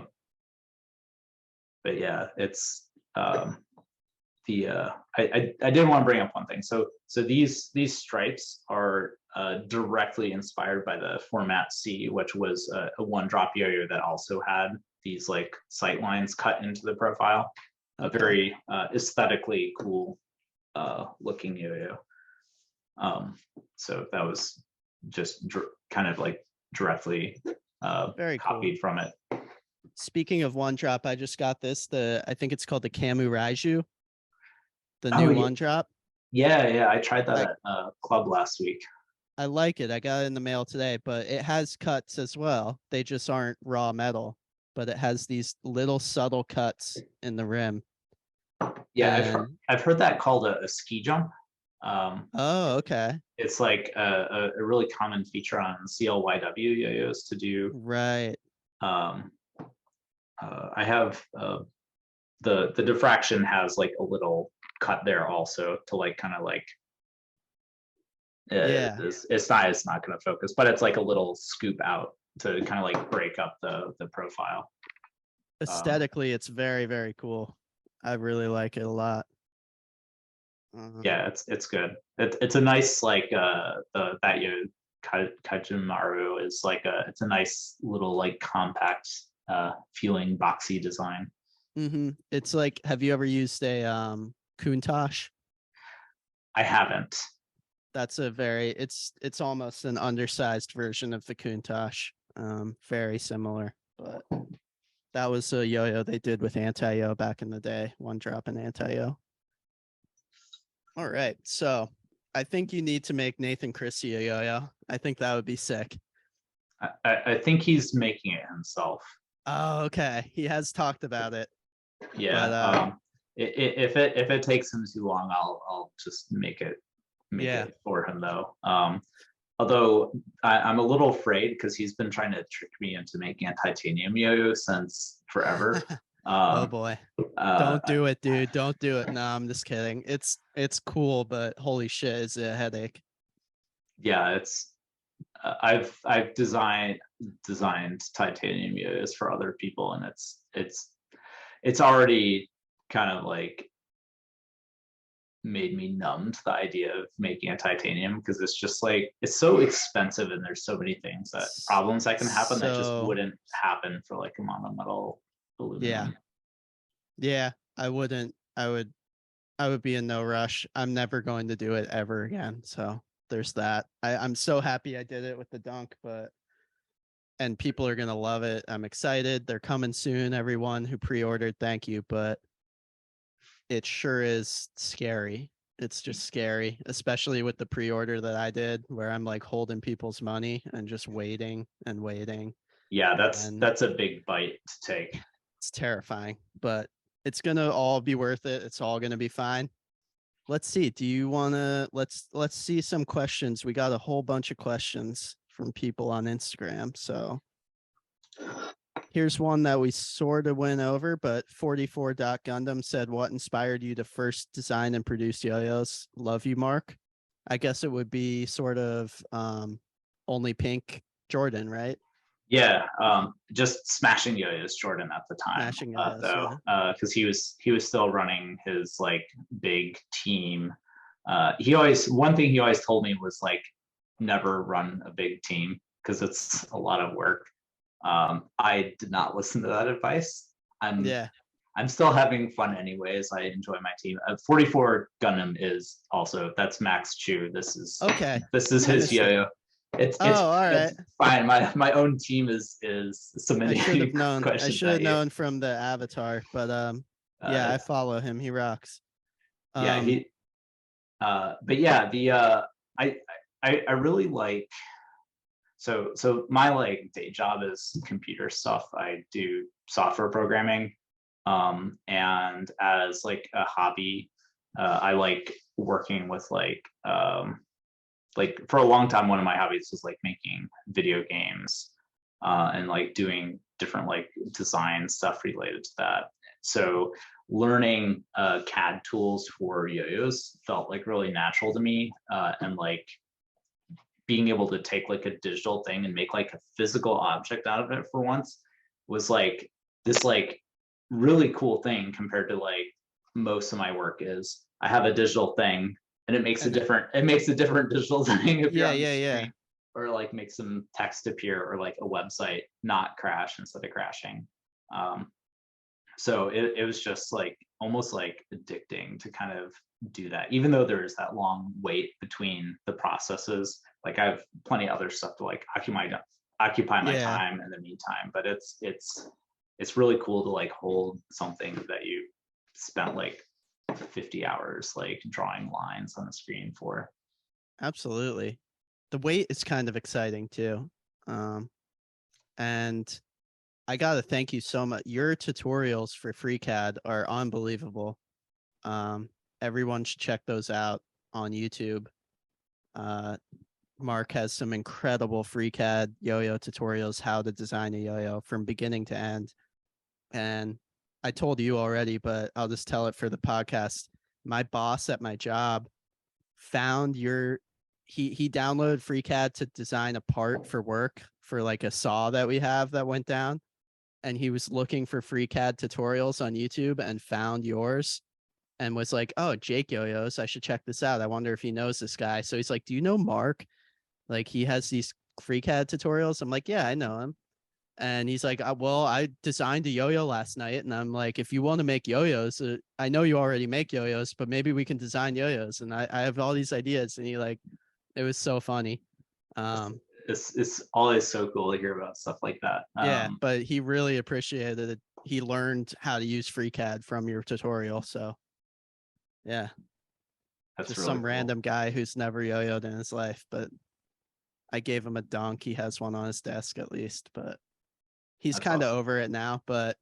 But yeah, it's the I did want to bring up one thing. So these stripes are directly inspired by the Format C, which was a one drop yo-yo that also had these like sight lines cut into the profile. A Okay. very aesthetically cool looking yo-yo. So that was just kind of like directly Very copied cool. from it. Speaking of one drop, I just got this. I think it's called the Camu Raiju, the Oh new one drop. yeah, I tried that I at club last week. I like it. I got it in the mail today, but it has cuts as well. They just aren't raw metal, but it has these little subtle cuts in the rim. Yeah, And I've heard that called a ski jump. oh, okay. It's like a really common feature on CLYW yo-yos to do. Right. Um, I have the diffraction has like a little cut there also to like kind of like Yeah. it's not going to focus, but it's like a little scoop out to kind of like break up the profile. Aesthetically, it's very, very cool. I really like it a lot. Yeah, it's good. It's a nice like that you Kajimaru is like it's a nice little like compact feeling boxy design. It's like, have you ever used a Countach? I haven't. That's it's almost an undersized version of the Countach. Very similar, but that was a yo-yo they did with anti-yo back in the day, one drop and anti-yo. All right, so I think you need to make Nathan Christie a yo-yo. I think that would be sick. I think he's making it himself. Oh, okay. He has talked about it. Yeah. But, if it takes him too long, I'll just make it for him though. Although I'm a little afraid because he's been trying to trick me into making a titanium yo-yo since forever. Oh boy. Don't do I- it, dude. Don't do it. No, I'm just kidding. It's cool, but holy shit, it's a headache. yeah, it's I've designed titanium yo-yos for other people, and it's already kind of like made me numb to the idea of making a titanium because it's just like it's so expensive and there's so many things that problems that can happen that just So wouldn't happen for like a monometal aluminum. yeah, I wouldn't. I would be in no rush. I'm never going to do it ever again. So there's that. I'm so happy I did it with the dunk, and people are gonna love it. I'm excited. They're coming soon. Everyone who pre-ordered, thank you. But it sure is scary. It's just scary, especially with the pre-order that I did, where I'm like holding people's money and just waiting and waiting. Yeah, And that's a big bite to take. it's terrifying, but it's gonna all be worth it. It's all gonna be fine. Let's see. Do you wanna let's see some questions. We got a whole bunch of questions from people on Instagram. So here's one that we sort of went over, but 44.Gundam said, what inspired you to first design and produce yo-yos? Love you, Mark. I guess it would be sort of only pink Jordan, right? Yeah, just smashing yo-yos Jordan at the time, Smashing yo-yos, though, yeah. because he was still running his like big team. He always one thing he always told me was like never run a big team because it's a lot of work. I did not listen to that advice. Yeah. I'm still having fun anyways. I enjoy my team. 44 Gundam is also that's Max Chu. Okay. This is I his missed it. yo-yo. Oh, all right. It's fine. My own team is I submitting known. I questions should have at you. known from the avatar, but yeah, I follow him. He rocks. Yeah, Um, but yeah, I I really like so my like day job is computer stuff. I do software programming, and as like a hobby, I like working with like for a long time one of my hobbies was like making video games, and like doing different like design stuff related to that. So learning CAD tools for yo-yos felt like really natural to me, and like being able to take like a digital thing and make like a physical object out of it for once was like this like really cool thing compared to like most of my work is I have a digital thing and it makes a and different digital thing appear yeah, on the yeah, yeah. screen, or like make some text appear, or like a website not crash instead of crashing. So it was just like almost like addicting to kind of do that, even though there is that long wait between the processes. Like I have plenty of other stuff to like occupy my Yeah, time in the meantime, but it's really cool to like hold something that you spent like 50 hours like drawing lines on the screen for. absolutely. The weight is kind of exciting too. Um, and I gotta thank you so much. Your tutorials for FreeCAD are unbelievable. Um, Everyone should check those out on YouTube. Uh, Mark has some incredible FreeCAD yo-yo tutorials, how to design a yo-yo from beginning to end. And I told you already, but I'll just tell it for the podcast. My boss at my job found your he downloaded FreeCAD to design a part for work for like a saw that we have that went down, and he was looking for FreeCAD tutorials on YouTube and found yours and was like, "Oh, Jake Yo-Yos, I should check this out. I wonder if he knows this guy." So he's like, "Do you know Mark? Like he has these FreeCAD tutorials." I'm like, "Yeah, I know him." And he's like, "Well, I designed a yo-yo last night." And I'm like, "If you want to make yo-yos, I know you already make yo-yos, but maybe we can design yo-yos." And I have all these ideas. And he like, it was so funny. Um, It's always so cool to hear about stuff like that. yeah, but he really appreciated it. He learned how to use FreeCAD from your tutorial. So yeah. That's Just really some cool. random guy who's never yo-yoed in his life, but I gave him a dunk. He has one on his desk at least, but he's That's kind of awesome. over it now. But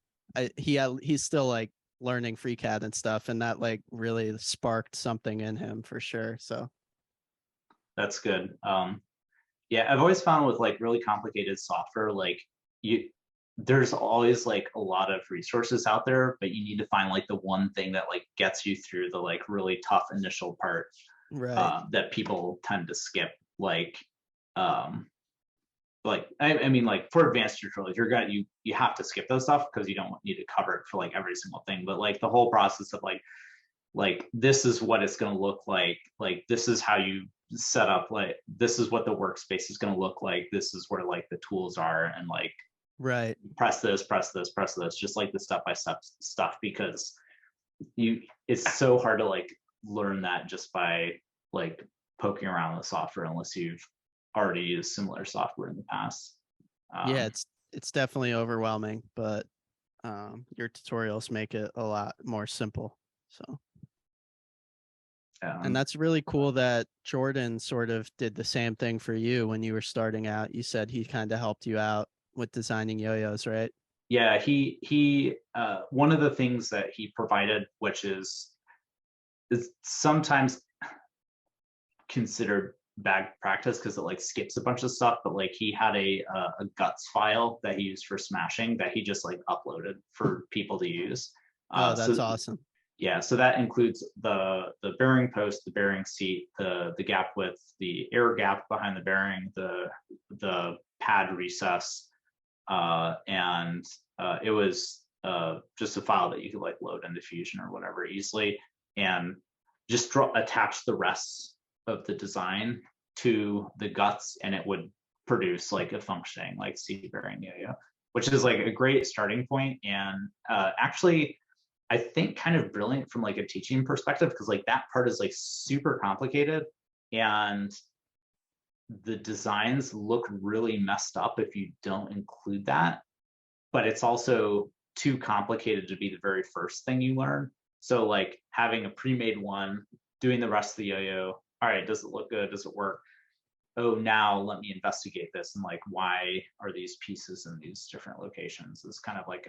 he's still like learning FreeCAD and stuff, and that like really sparked something in him for sure. So That's good. Yeah, I've always found with like really complicated software, like you, there's always like a lot of resources out there, but you need to find like the one thing that like gets you through the like really tough initial part right, that people tend to skip. Um, I mean, like for advanced tutorials, you have to skip those stuff because you don't need to cover it for like every single thing. But like the whole process of like this is what it's going to look like this is how you set up, like this is what the workspace is going to look like, this is where like the tools are, and like right. press this, just like the step-by-step stuff, because it's so hard to like learn that just by like poking around with software unless you've already used similar software in the past. Yeah, it's definitely overwhelming, but your tutorials make it a lot more simple. So, and that's really cool that Jordan sort of did the same thing for you when you were starting out. You said he kind of helped you out with designing yo-yos, right? Yeah, he one of the things that he provided, which is sometimes considered bad practice because it like skips a bunch of stuff, but like he had a guts file that he used for smashing that he just like uploaded for people to use. Oh, that's So awesome. yeah, so that includes the bearing post, the bearing seat, the gap width, the air gap behind the bearing, the pad recess, and it was just a file that you could like load into Fusion or whatever easily, and just attach the rest of the design to the guts, and it would produce like a functioning like seat bearing yo-yo, which is like a great starting point, and actually I think kind of brilliant from like a teaching perspective, because like that part is like super complicated, and the designs look really messed up if you don't include that, but it's also too complicated to be the very first thing you learn. So like having a pre-made one, doing the rest of the yo-yo, all right, does it look good, does it work, oh, now let me investigate this, and like why are these pieces in these different locations, is kind of like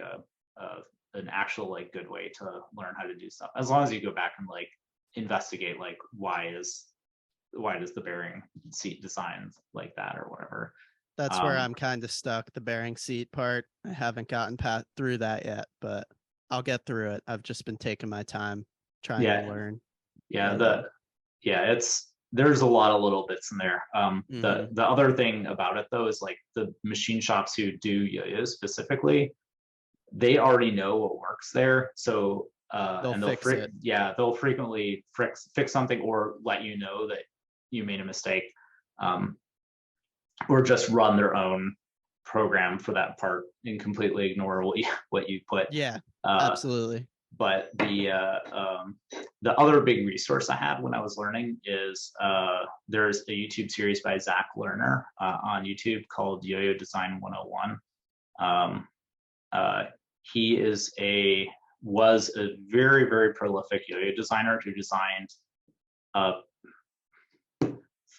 an actual like good way to learn how to do stuff, as long as you go back and like investigate like why does the bearing seat designed like that or whatever. That's where I'm kind of stuck. The bearing seat part, I haven't gotten through that yet, but I'll get through it. I've just been taking my time trying to learn. There's a lot of little bits in there. Mm-hmm. The other thing about it though is like the machine shops who do yo-yos specifically, they already know what works there. So They'll and fix it. they'll frequently fix something or let you know that you made a mistake, or just run their own program for that part and completely ignore what you put. Yeah, absolutely. But the other big resource I had when I was learning is there's a YouTube series by Zach Lerner on YouTube called YoYo Design 101. He was a very, very prolific yo-yo designer who designed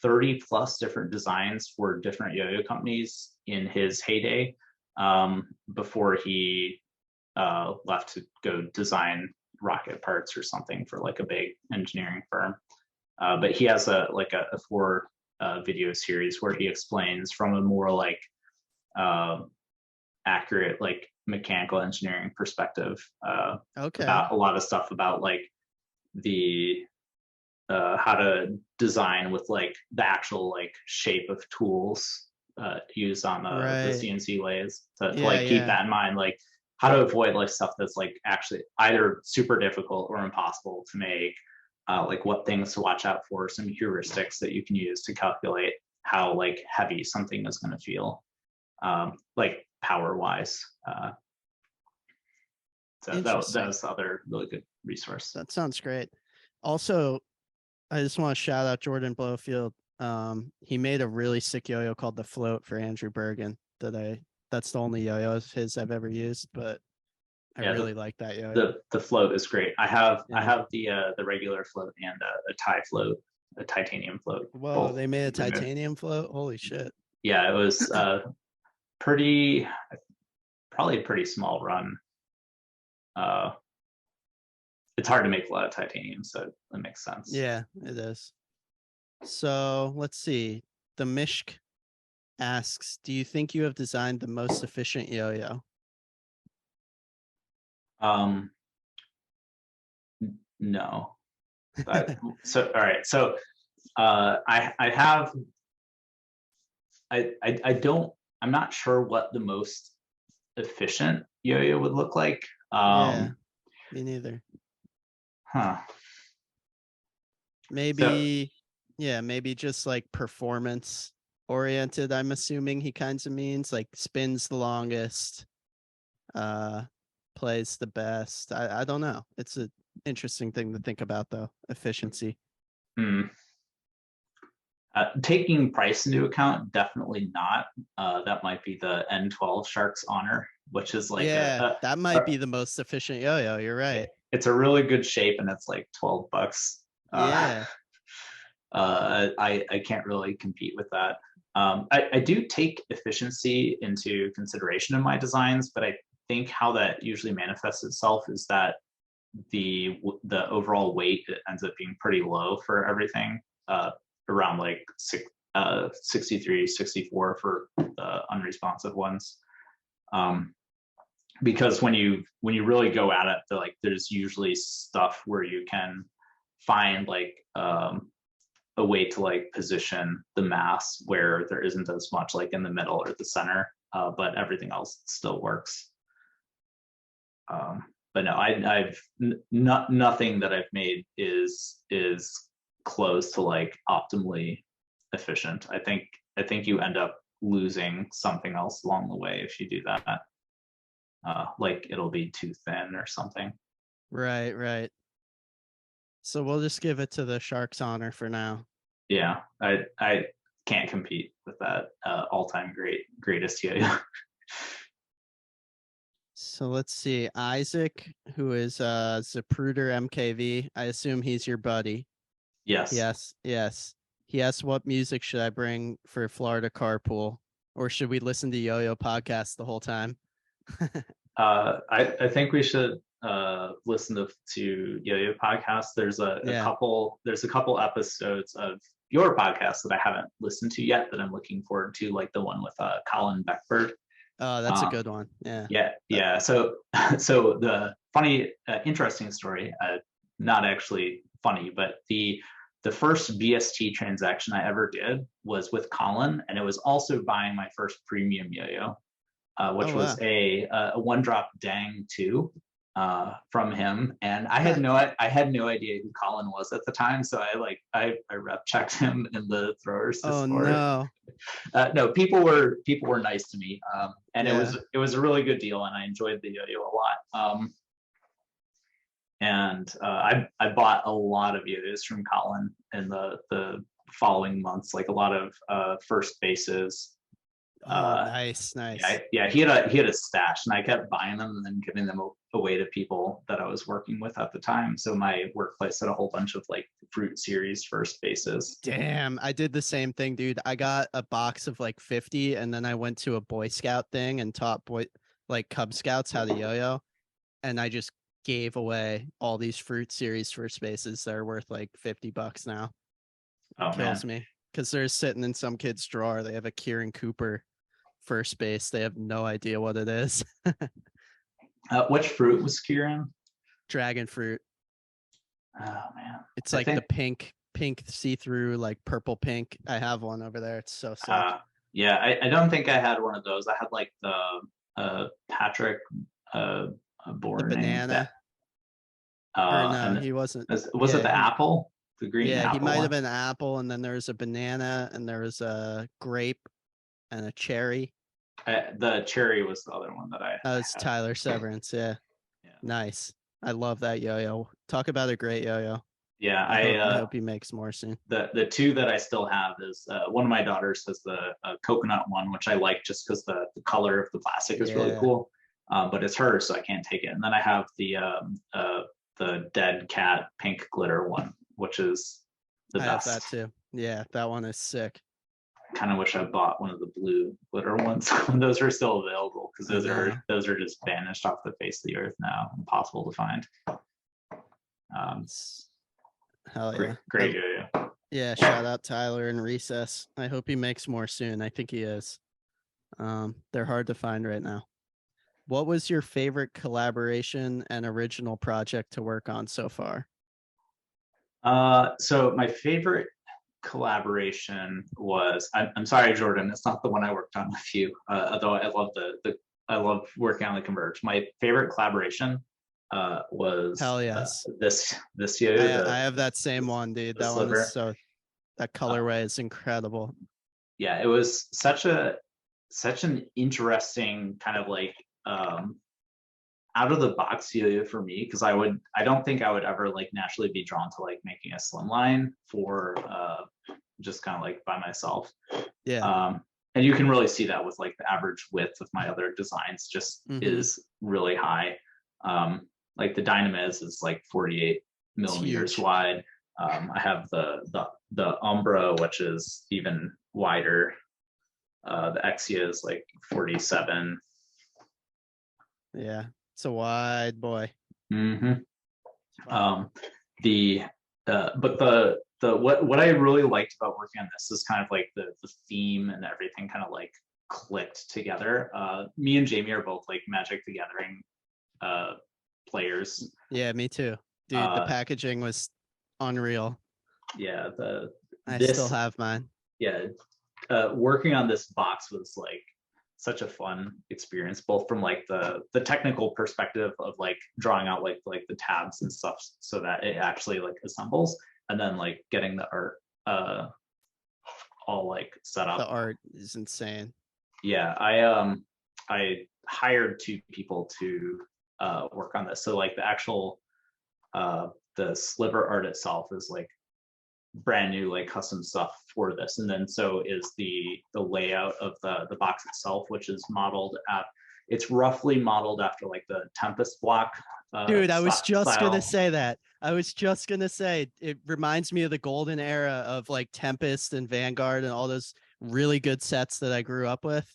30 plus different designs for different yo-yo companies in his heyday, before he left to go design rocket parts or something for like a big engineering firm. But he has a 4 video series where he explains from a more like accurate like mechanical engineering perspective about a lot of stuff about like the how to design with like the actual like shape of tools used on the CNC lathes, to like keep that in mind, like how to avoid like stuff that's like actually either super difficult or impossible to make, like what things to watch out for, some heuristics that you can use to calculate how like heavy something is going to feel, like power wise. So that was the other really good resource. That sounds great. Also, I just want to shout out Jordan Blowfield. He made a really sick yo-yo called the Float for Andrew Bergen that's the only yo-yo of his I've ever used, but I Yeah, really like that yo-yo. the float is great. I have Yeah. the regular float and a Thai float, a titanium float. Whoa, Both they made a super good. titanium float. Holy shit. Yeah, it was pretty probably a pretty small run. Uh, it's hard to make a lot of titanium, so that makes sense. Yeah, it is. So let's see. The Mishk asks, do you think you have designed the most efficient yo-yo? Um, no. So all right. So I have I don't I'm not sure what the most efficient yo-yo would look like. Yeah, me neither. Huh. So Maybe, yeah, maybe just like performance oriented, I'm assuming he kinds of means, like spins the longest, uh, plays the best. I don't know. It's an interesting thing to think about though, efficiency. hmm. Taking price into account, definitely not. That might be the N12 Sharks Honor, which is like Yeah, that might be the most efficient yo-yo. You're right. it's a really good shape and it's like $12. Yeah. I can't really compete with that. I do take efficiency into consideration in my designs, but I think how that usually manifests itself is that the overall weight ends up being pretty low for everything, around like 63, 64 for the unresponsive ones. Because when you really go at it, there's usually stuff where you can find like a way to like position the mass where there isn't as much like in the middle or the center, but everything else still works. But no, I've not nothing that I've made is close to like optimally efficient. I think you end up losing something else along the way if you do that. Like it'll be too thin or something. Right, right. So we'll just give it to the Sharks Honor for now. Yeah, I can't compete with that all-time greatest yo-yo. So let's see. Isaac, who is Zapruder MKV. I assume he's your buddy. Yes. Yes, yes. He asked, what music should I bring for Florida carpool? Or should we listen to Yo-Yo podcast the whole time? I think we should listen to Yo-Yo podcast. There's a Yeah. couple episodes of your podcast that I haven't listened to yet that I'm looking forward to, like the one with Colin Beckford. Oh, that's a good one. Yeah. Yeah. So the funny, interesting story, not actually funny, but the first BST transaction I ever did was with Colin, and it was also buying my first premium yo-yo, which Oh, was wow. a one drop Dang 2 from him, and I had no idea who Colin was at the time, so I rep checked him in the throwers Oh, Discord. no. No, people were nice to me, and Yeah. it was a really good deal, and I enjoyed the yo-yo a lot. And I bought a lot of yo-yos from Colin in the following months, like a lot of first bases. Oh, nice, nice. Yeah, he had a stash, and I kept buying them and then giving them away to people that I was working with at the time. So my workplace had a whole bunch of like fruit series first bases. Damn, I did the same thing, dude. I got a box of like 50, and then I went to a Boy Scout thing and taught like Cub Scouts how to yo-yo, and I just gave away all these fruit series first bases that are worth like $50 now. Oh Kills man, me because they're sitting in some kid's drawer. They have a Kieran Cooper first base. They have no idea what it is. which fruit was Kieran? Dragon fruit. Oh man, It's I like the think pink see-through, like purple pink. I have one over there. It's so sick. yeah, I don't think I had one of those. I had like the Patrick The born name that banana. Or no, and he wasn't. was it Yeah, the apple, the green he apple might have one? been apple, and then there was a banana, and there was a grape and a cherry. The cherry was the other one that I It's had. Tyler Severance. Yeah. Yeah. Nice. I love that yo-yo. Talk about a great yo-yo. Yeah, I hope he makes more soon. the two that I still have is one of my daughters has the coconut one, which I like just because the color of the plastic is really Yeah. cool. but it's hers, so I can't take it. And then I have the dead cat pink glitter one, which is the I best. have that too. Yeah, that one is sick. Kind of wish I bought one of the blue glitter ones when those are still available, because those are just vanished off the face of the earth now, impossible to find. Hell yeah, great yo-yo. Yeah, shout out Tyler and Recess. I hope he makes more soon. I think he is. They're hard to find right now. What was your favorite collaboration and original project to work on so far? So my favorite collaboration was, I'm sorry, Jordan, it's not the one I worked on with you. Although I love I love working on the Converge. My favorite collaboration was Hell yes. this yo-yo. I have that same one, dude. That sliver. one is so, that colorway is incredible. Yeah, it was such an interesting kind of like out of the box yo-yo for me, because I don't think I would ever like naturally be drawn to like making a slimline for just kind of like by myself. Yeah. And you can really see that with like the average width of my other designs just is really high. Like the Dynames is like 48 millimeters wide. I have the Umbra, which is even wider. The Exia is like 47. Yeah, it's a wide boy. But what I really liked about working on this is kind of like the theme and everything kind of like clicked together. Me and Jamie are both like Magic the Gathering players. Yeah, me too, dude. The packaging was unreal. Yeah, I still have mine. Yeah, working on this box was like such a fun experience, both from like the technical perspective of like drawing out like the tabs and stuff so that it actually like assembles, and then like getting the art all like set up. The art is insane. Yeah, I hired 2 people to work on this. So like the actual the sliver art itself is like brand new like custom stuff for this, and then so is the layout of the box itself, which is modeled at, it's roughly modeled after like the Tempest block. Dude, I was just gonna say that. I was just gonna say it reminds me of the golden era of like Tempest and Vanguard and all those really good sets that I grew up with.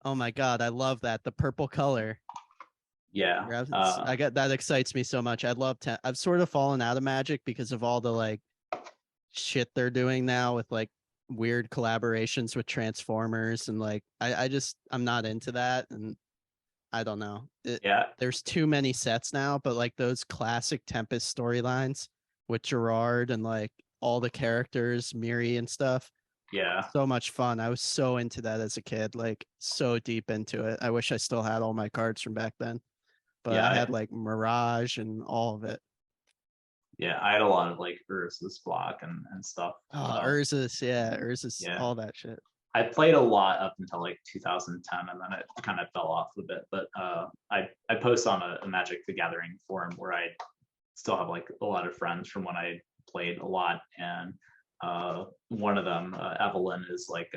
Oh my god, I love that. The purple color. Yeah, I got that excites me so much. I've sort of fallen out of Magic because of all the like shit they're doing now with like weird collaborations with Transformers, and like I'm not into that, and I don't know. There's too many sets now, but like those classic Tempest storylines with Gerard and like all the characters, Miri and stuff. Yeah, so much fun. I was so into that as a kid, like so deep into it. I wish I still had all my cards from back then, but I had like Mirage and all of it. Yeah, I had a lot of like Urza's block and stuff. Urza's, all that shit. I played a lot up until like 2010, and then it kind of fell off a bit. But I post on a Magic the Gathering forum where I still have like a lot of friends from when I played a lot, and one of them, Evelyn, is like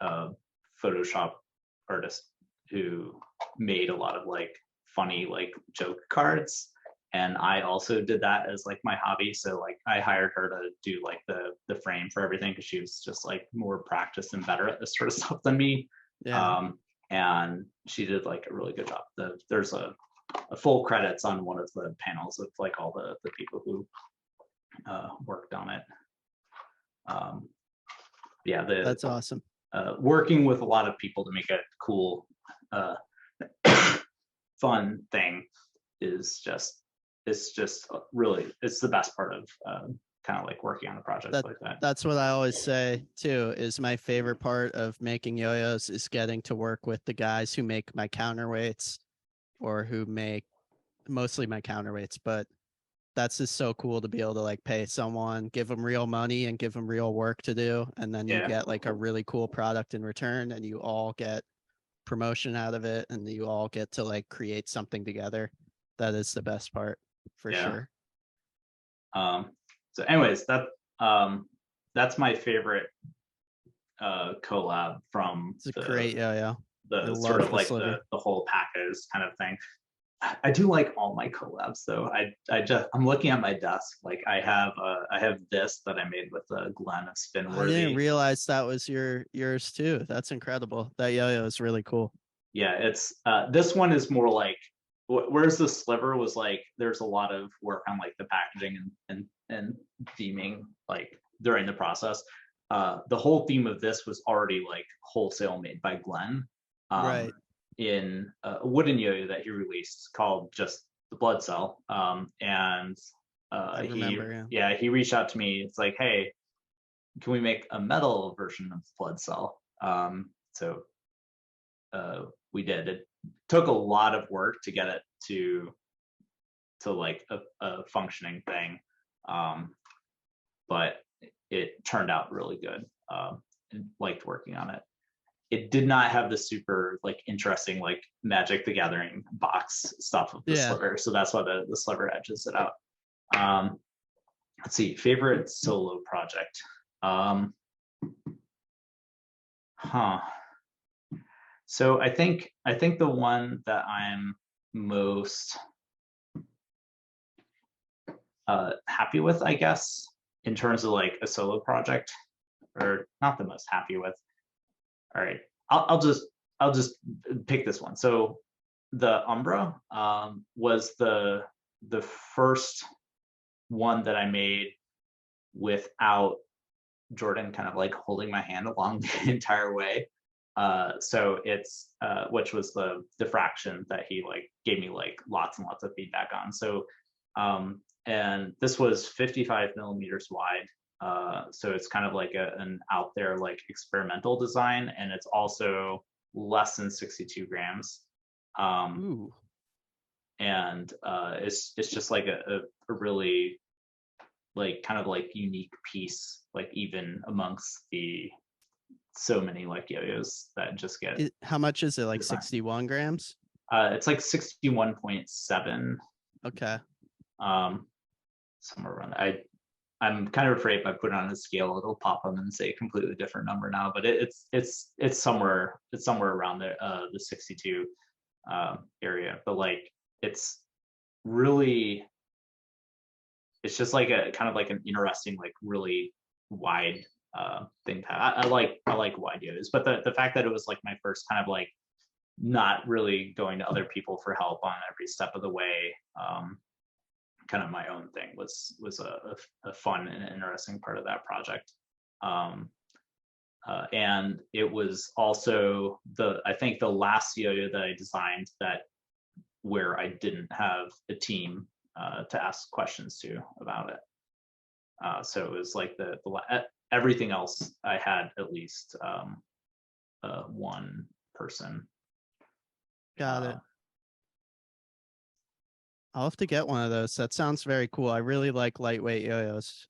a Photoshop artist who made a lot of like funny like joke cards, and I also did that as like my hobby. So like I hired her to do like the frame for everything, because she was just like more practiced and better at this sort of stuff than me. And she did like a really good job. There's a full credits on one of the panels of like all the people who worked on it. That's awesome. Working with a lot of people to make a cool fun thing is just really, it's the best part of kind of like working on a project like that. That's what I always say too, is my favorite part of making yo-yos is getting to work with the guys who make my counterweights, or who make mostly my counterweights. But that's just so cool to be able to like pay someone, give them real money and give them real work to do, and then you get like a really cool product in return, and you all get promotion out of it, and you all get to like create something together. That is the best part for sure. So anyways, that's my favorite collab from it's a great yo-yo. I sort love of the like sliver. the whole package kind of thing. I do like all my collabs though. I'm looking at my desk. Like I have this that I made with Glenn of I didn't Spinworthy. realize that was yours too. That's incredible. That yo-yo is really cool. Yeah, it's this one is more like whereas the sliver was like there's a lot of work on like the packaging and theming like during the process. The whole theme of this was already like wholesale made by Glenn. Right. In a wooden yo-yo that he released called just the Blood Cell. And I remember, he reached out to me. It's like, hey, can we make a metal version of Blood Cell? So we did. It took a lot of work to get it to like a functioning thing, but it turned out really good. And liked working on it. It did not have the super like interesting like Magic the Gathering box stuff of the sliver, so that's why the sliver edges it out. Let's see, favorite solo project. So I think the one that I'm most happy with, I guess, in terms of like a solo project, or not the most happy with. All right, I'll just pick this one. So the Umbra was the first one that I made without Jordan kind of like holding my hand along the entire way. So it's which was the diffraction that he like gave me like lots and lots of feedback on. So and this was 55 millimeters wide. So it's kind of like an out there like experimental design, and it's also less than 62 grams. Ooh. And it's just like a really like kind of like unique piece, like even amongst the so many like yo-yos that just get. How much is it? Like 61 grams? It's like 61.7. Okay. Somewhere around that. I'm kind of afraid if I put it on a scale, it'll pop up and say a completely different number now. But it's somewhere around the 62 area. But like it's really, it's just like a kind of like an interesting, like really wide thing. I like wide yo-yos, but the fact that it was like my first kind of like not really going to other people for help on every step of the way, kind of my own thing was a fun and interesting part of that project. And it was also I think the last yo-yo that I designed that where I didn't have a team to ask questions to about it. So it was like everything else I had at least one person. Got it. I'll have to get one of those. That sounds very cool. I really like lightweight yo-yos.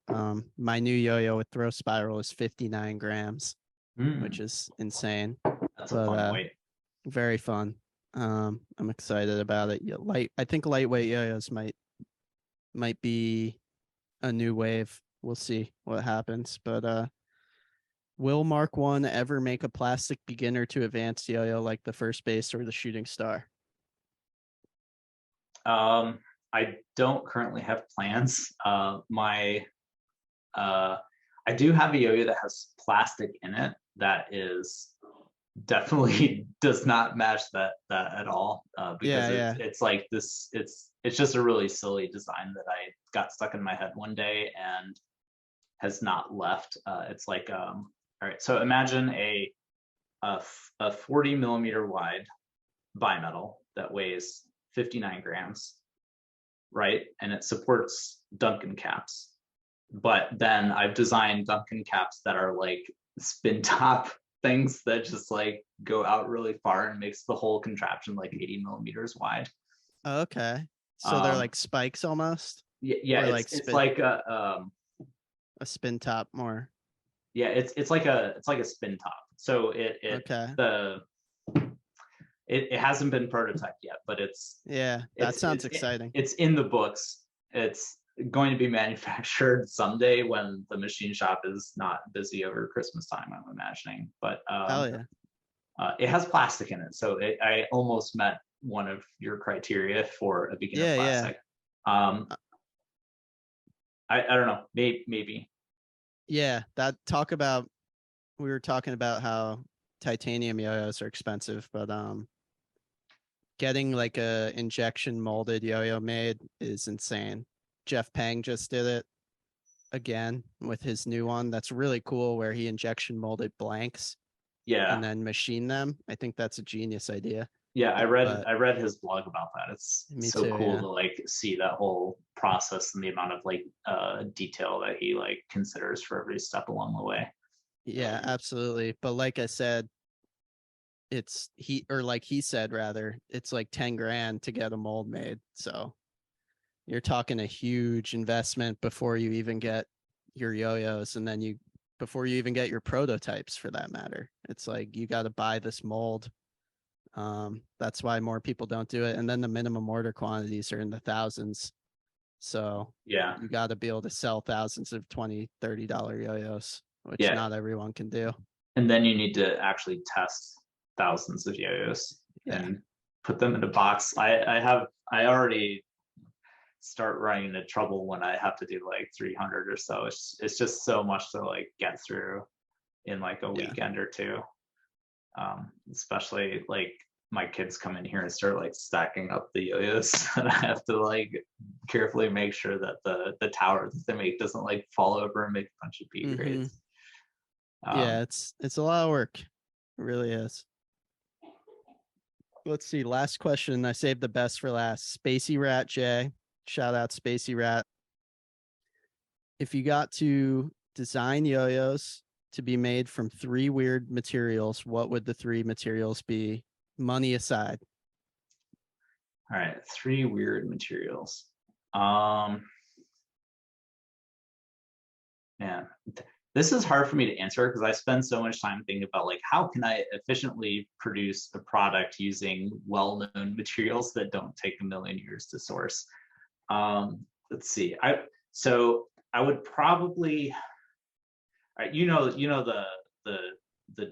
My new yo-yo with throw spiral is 59 grams, which is insane. That's a fun weight. Very fun. I'm excited about it. I think lightweight yo-yos might be a new wave. We'll see what happens. But will Mark 1 ever make a plastic beginner to advanced yo-yo like the first base or the shooting star? I don't currently have plans. I do have a yo-yo that has plastic in it that is definitely does not match that at all. Because it's like this. It's just a really silly design that I got stuck in my head one day and has not left. It's like all right. So imagine a 40 millimeter wide bimetal that weighs 59 grams, right? And it supports Duncan caps. But then I've designed Duncan caps that are like spin top things that just like go out really far and makes the whole contraption like 80 millimeters wide. Okay. So they're like spikes almost? Yeah, it's like a spin top more. Yeah, it's like a spin top. So it hasn't been prototyped yet, but sounds exciting. It's in the books. It's going to be manufactured someday when the machine shop is not busy over Christmas time, I'm imagining. But hell yeah. It has plastic in it, so I almost met one of your criteria for a beginner Yeah, yeah. plastic. I don't know, maybe. Yeah, that talk about we were talking about how titanium yo-yos are expensive, but getting like a injection molded yo-yo made is insane. Jeff Pang just did it again with his new one. That's really cool where he injection molded blanks and Yeah, then machine them. I think that's a genius idea. yeah. I read But I read his blog about that. It's me so too, cool yeah. to like see that whole process and the amount of like detail that he like considers for every step along the way. Yeah, absolutely. But like I said, it's like he said rather, it's like 10 grand to get a mold made. So you're talking a huge investment before you even get your yo-yos, and then before you even get your prototypes for that matter. It's like you got to buy this mold. That's why more people don't do it. And then the minimum order quantities are in the thousands. So Yeah, you got to be able to sell thousands of $20, $30 yo-yos, which yeah. not everyone can do. And then you need to actually test thousands of yo-yos Yeah. and put them in a box. I already start running into trouble when I have to do like 300 or so. It's just so much to like get through in like a Yeah. weekend or two. Especially like my kids come in here and start like stacking up the yo-yos and I have to like carefully make sure that the tower that they make doesn't like fall over and make a bunch of pea Mm-hmm. grades. Yeah, it's a lot of work. It really is. Let's see. Last question. I saved the best for last. Spacey Rat J. Shout out Spacey Rat. If you got to design yo-yos to be made from 3 weird materials, what would the 3 materials be? Money aside. All right, 3 weird materials. Man, this is hard for me to answer because I spend so much time thinking about like how can I efficiently produce a product using well-known materials that don't take a million years to source. Let's see. I would probably, all right, the the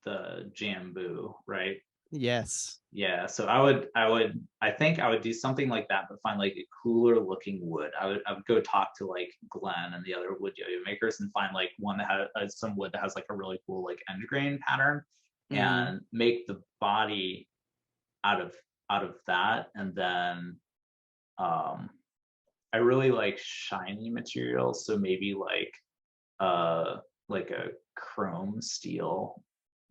the Jambu, right? Yes. Yeah, so I think I would do something like that, but find like a cooler looking wood. I would go talk to like Glenn and the other wood yo-yo makers and find like one that has some wood that has like a really cool like end grain pattern, Mm-hmm. and make the body out of that. And then um I really like shiny materials, so maybe like a chrome steel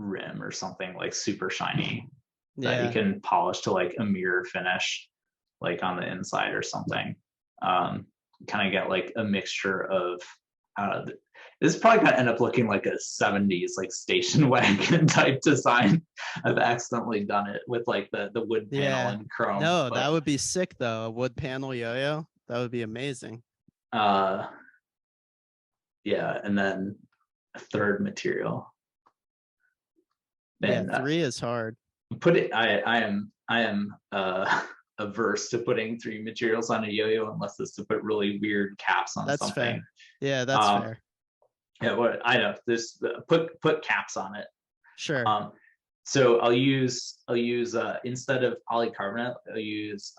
rim or something like super shiny that you Yeah. can polish to like a mirror finish, like on the inside or something. Kind of get like a mixture of. Uh, this is probably gonna end up looking like a 70s like station wagon type design. I've accidentally done it with like the wood panel Yeah. and chrome, No, that but would be sick though. A wood panel yo-yo. That would be amazing. uh, yeah, and then a third material. Yeah, And 3 is hard. put it. I am averse to putting 3 materials on a yo-yo unless it's to put really weird caps on That's something. fair. Yeah, that's Um, fair. yeah, what I know. This put caps on it. Sure. Um, so I'll use instead of polycarbonate, I'll use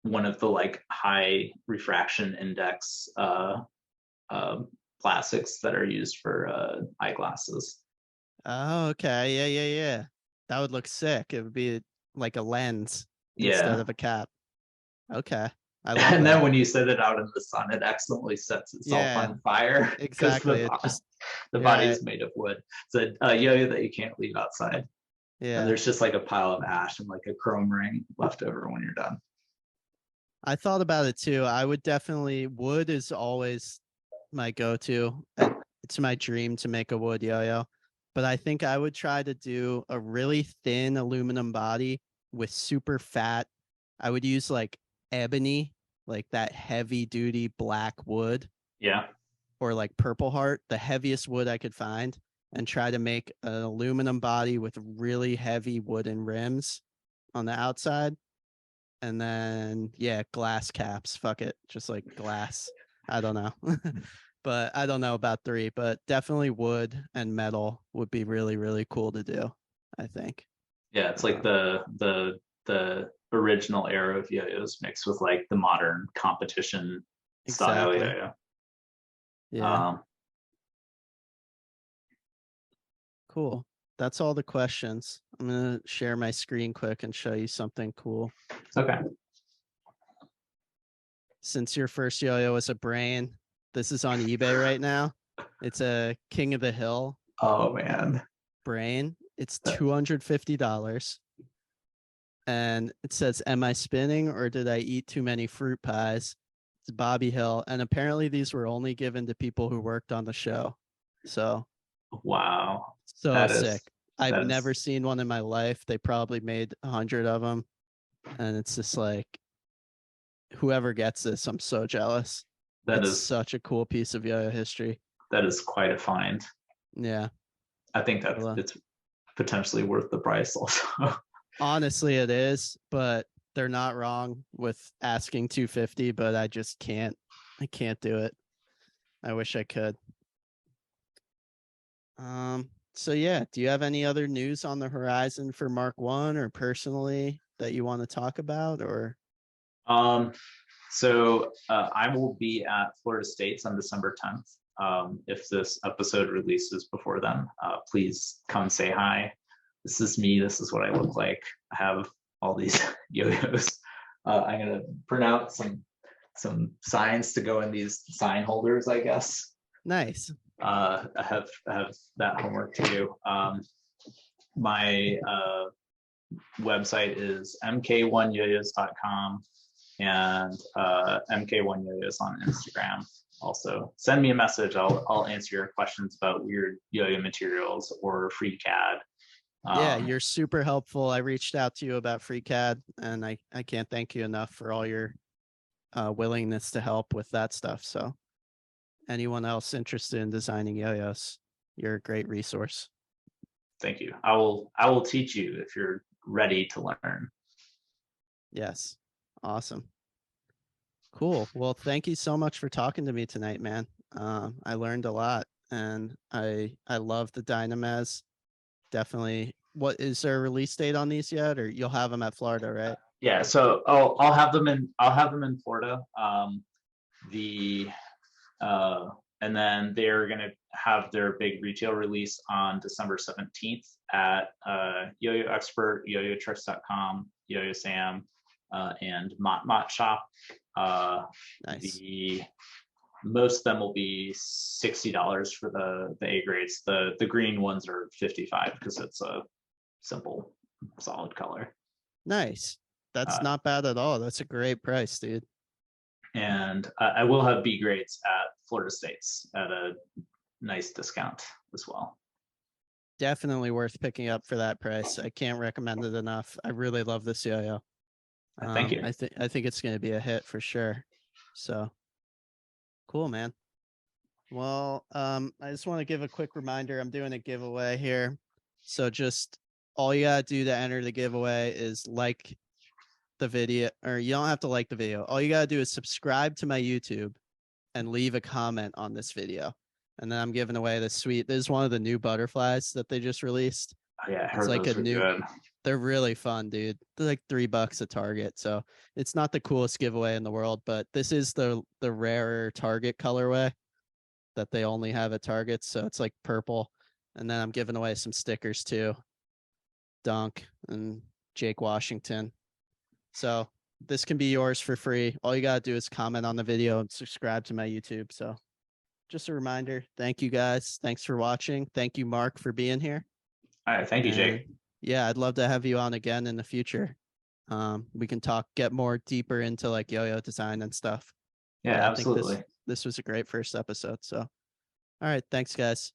one of the like high refraction index uh, plastics that are used for eyeglasses. Oh, okay. Yeah, yeah, yeah. That would look sick. It would be like a lens instead Yeah. of a cap. Okay. I love And then that. when you set it out in the sun, it accidentally sets itself Yeah, on fire because exactly. It just the body yeah, is made of wood. It's a yo-yo that you can't leave outside. And yeah. there's just like a pile of ash and like a chrome ring left over when you're done. I thought about it too. I would definitely wood is always my go-to. It's my dream to make a wood yo-yo, but I think I would try to do a really thin aluminum body with super fat. I would use like ebony, like that heavy duty black wood, Yeah. or like purple heart, the heaviest wood I could find, and try to make an aluminum body with really heavy wooden rims on the outside. And then yeah, glass caps. Fuck it. Just like glass. I don't know. but I don't know about 3, but definitely wood and metal would be really, really cool to do, I think. Yeah, it's like the original era of yo-yos mixed with like the modern competition style Exactly. yo-yo. Yeah. Cool. That's all the questions. I'm going to share my screen quick and show you something cool. Okay. Since your first yo-yo was a brain, this is on eBay right now. It's a King of the Hill Oh man. brain. It's $250. And it says, "Am I spinning or did I eat too many fruit pies?" It's Bobby Hill. And apparently these were only given to people who worked on the show. So Wow. so That sick. is I've that never is seen one in my life. They probably made 100 of them. And it's just like, whoever gets this, I'm so jealous. that It's is such a cool piece of yo-yo history. that is quite a find. Yeah. I think that Well, it's potentially worth the price also. honestly, it is, but they're not wrong with asking 250, but I just can't. I can't do it. I wish I could. So yeah, do you have any other news on the horizon for Mark 1 or personally that you want to talk about or So I will be at Florida State's on December 10th. If this episode releases before then, please come say hi. This is me. This is what I look like. I have all these yo-yos. I'm gonna print out some signs to go in these sign holders, I guess. nice? I have that homework to do. My website is mk1 yoyos.com and Mk1 YoYos on Instagram. Also, send me a message. I'll answer your questions about weird yo-yo materials or free CAD. Yeah, you're super helpful. I reached out to you about free CAD, and I can't thank you enough for all your willingness to help with that stuff. So anyone else interested in designing yo-yos, you're a great resource. Thank you. I will teach you if you're ready to learn. Yes. Awesome. Cool. Well, thank you so much for talking to me tonight, man. I learned a lot, and I love the Dynames. Definitely. What is there a release date on these yet, or you'll have them at Florida, right? Yeah. So I'll have them in Florida. The and then they're gonna have their big retail release on December 17th at YoYo Expert, YoYoTricks.com, YoYo Sam, and Mott Shop. Nice. The most of them will be $60 for the A grades. The green ones are 55 because it's a simple, solid color. Nice. That's Uh, not bad at all. That's a great price, dude. and I will have B grades at Florida State's at a nice discount as well. Definitely worth picking up for that price. I can't recommend it enough. I really love this yo-yo. Thank you. I think it's going to be a hit for sure. So cool, man. Well, I just want to give a quick reminder. I'm doing a giveaway here. So just all you gotta do to enter the giveaway is like the video, or you don't have to like the video. All you gotta do is subscribe to my YouTube and leave a comment on this video. And then I'm giving away this sweet. This is one of the new butterflies that they just released. Oh, yeah, I It's heard like those a were new, good. they're really fun, dude. They're like $3 a Target. So it's not the coolest giveaway in the world, but this is the rarer Target colorway that they only have at Target. So it's like purple. And then I'm giving away some stickers too. Dunk and Jake Washington. So this can be yours for free. All you got to do is comment on the video and subscribe to my YouTube. So just a reminder. Thank you guys. Thanks for watching. Thank you, Mark, for being here. All right, thank you, And Jake. yeah, I'd love to have you on again in the future. We can get more deeper into like yo-yo design and stuff. Yeah, But I think absolutely. this was a great first episode. So all right, thanks guys.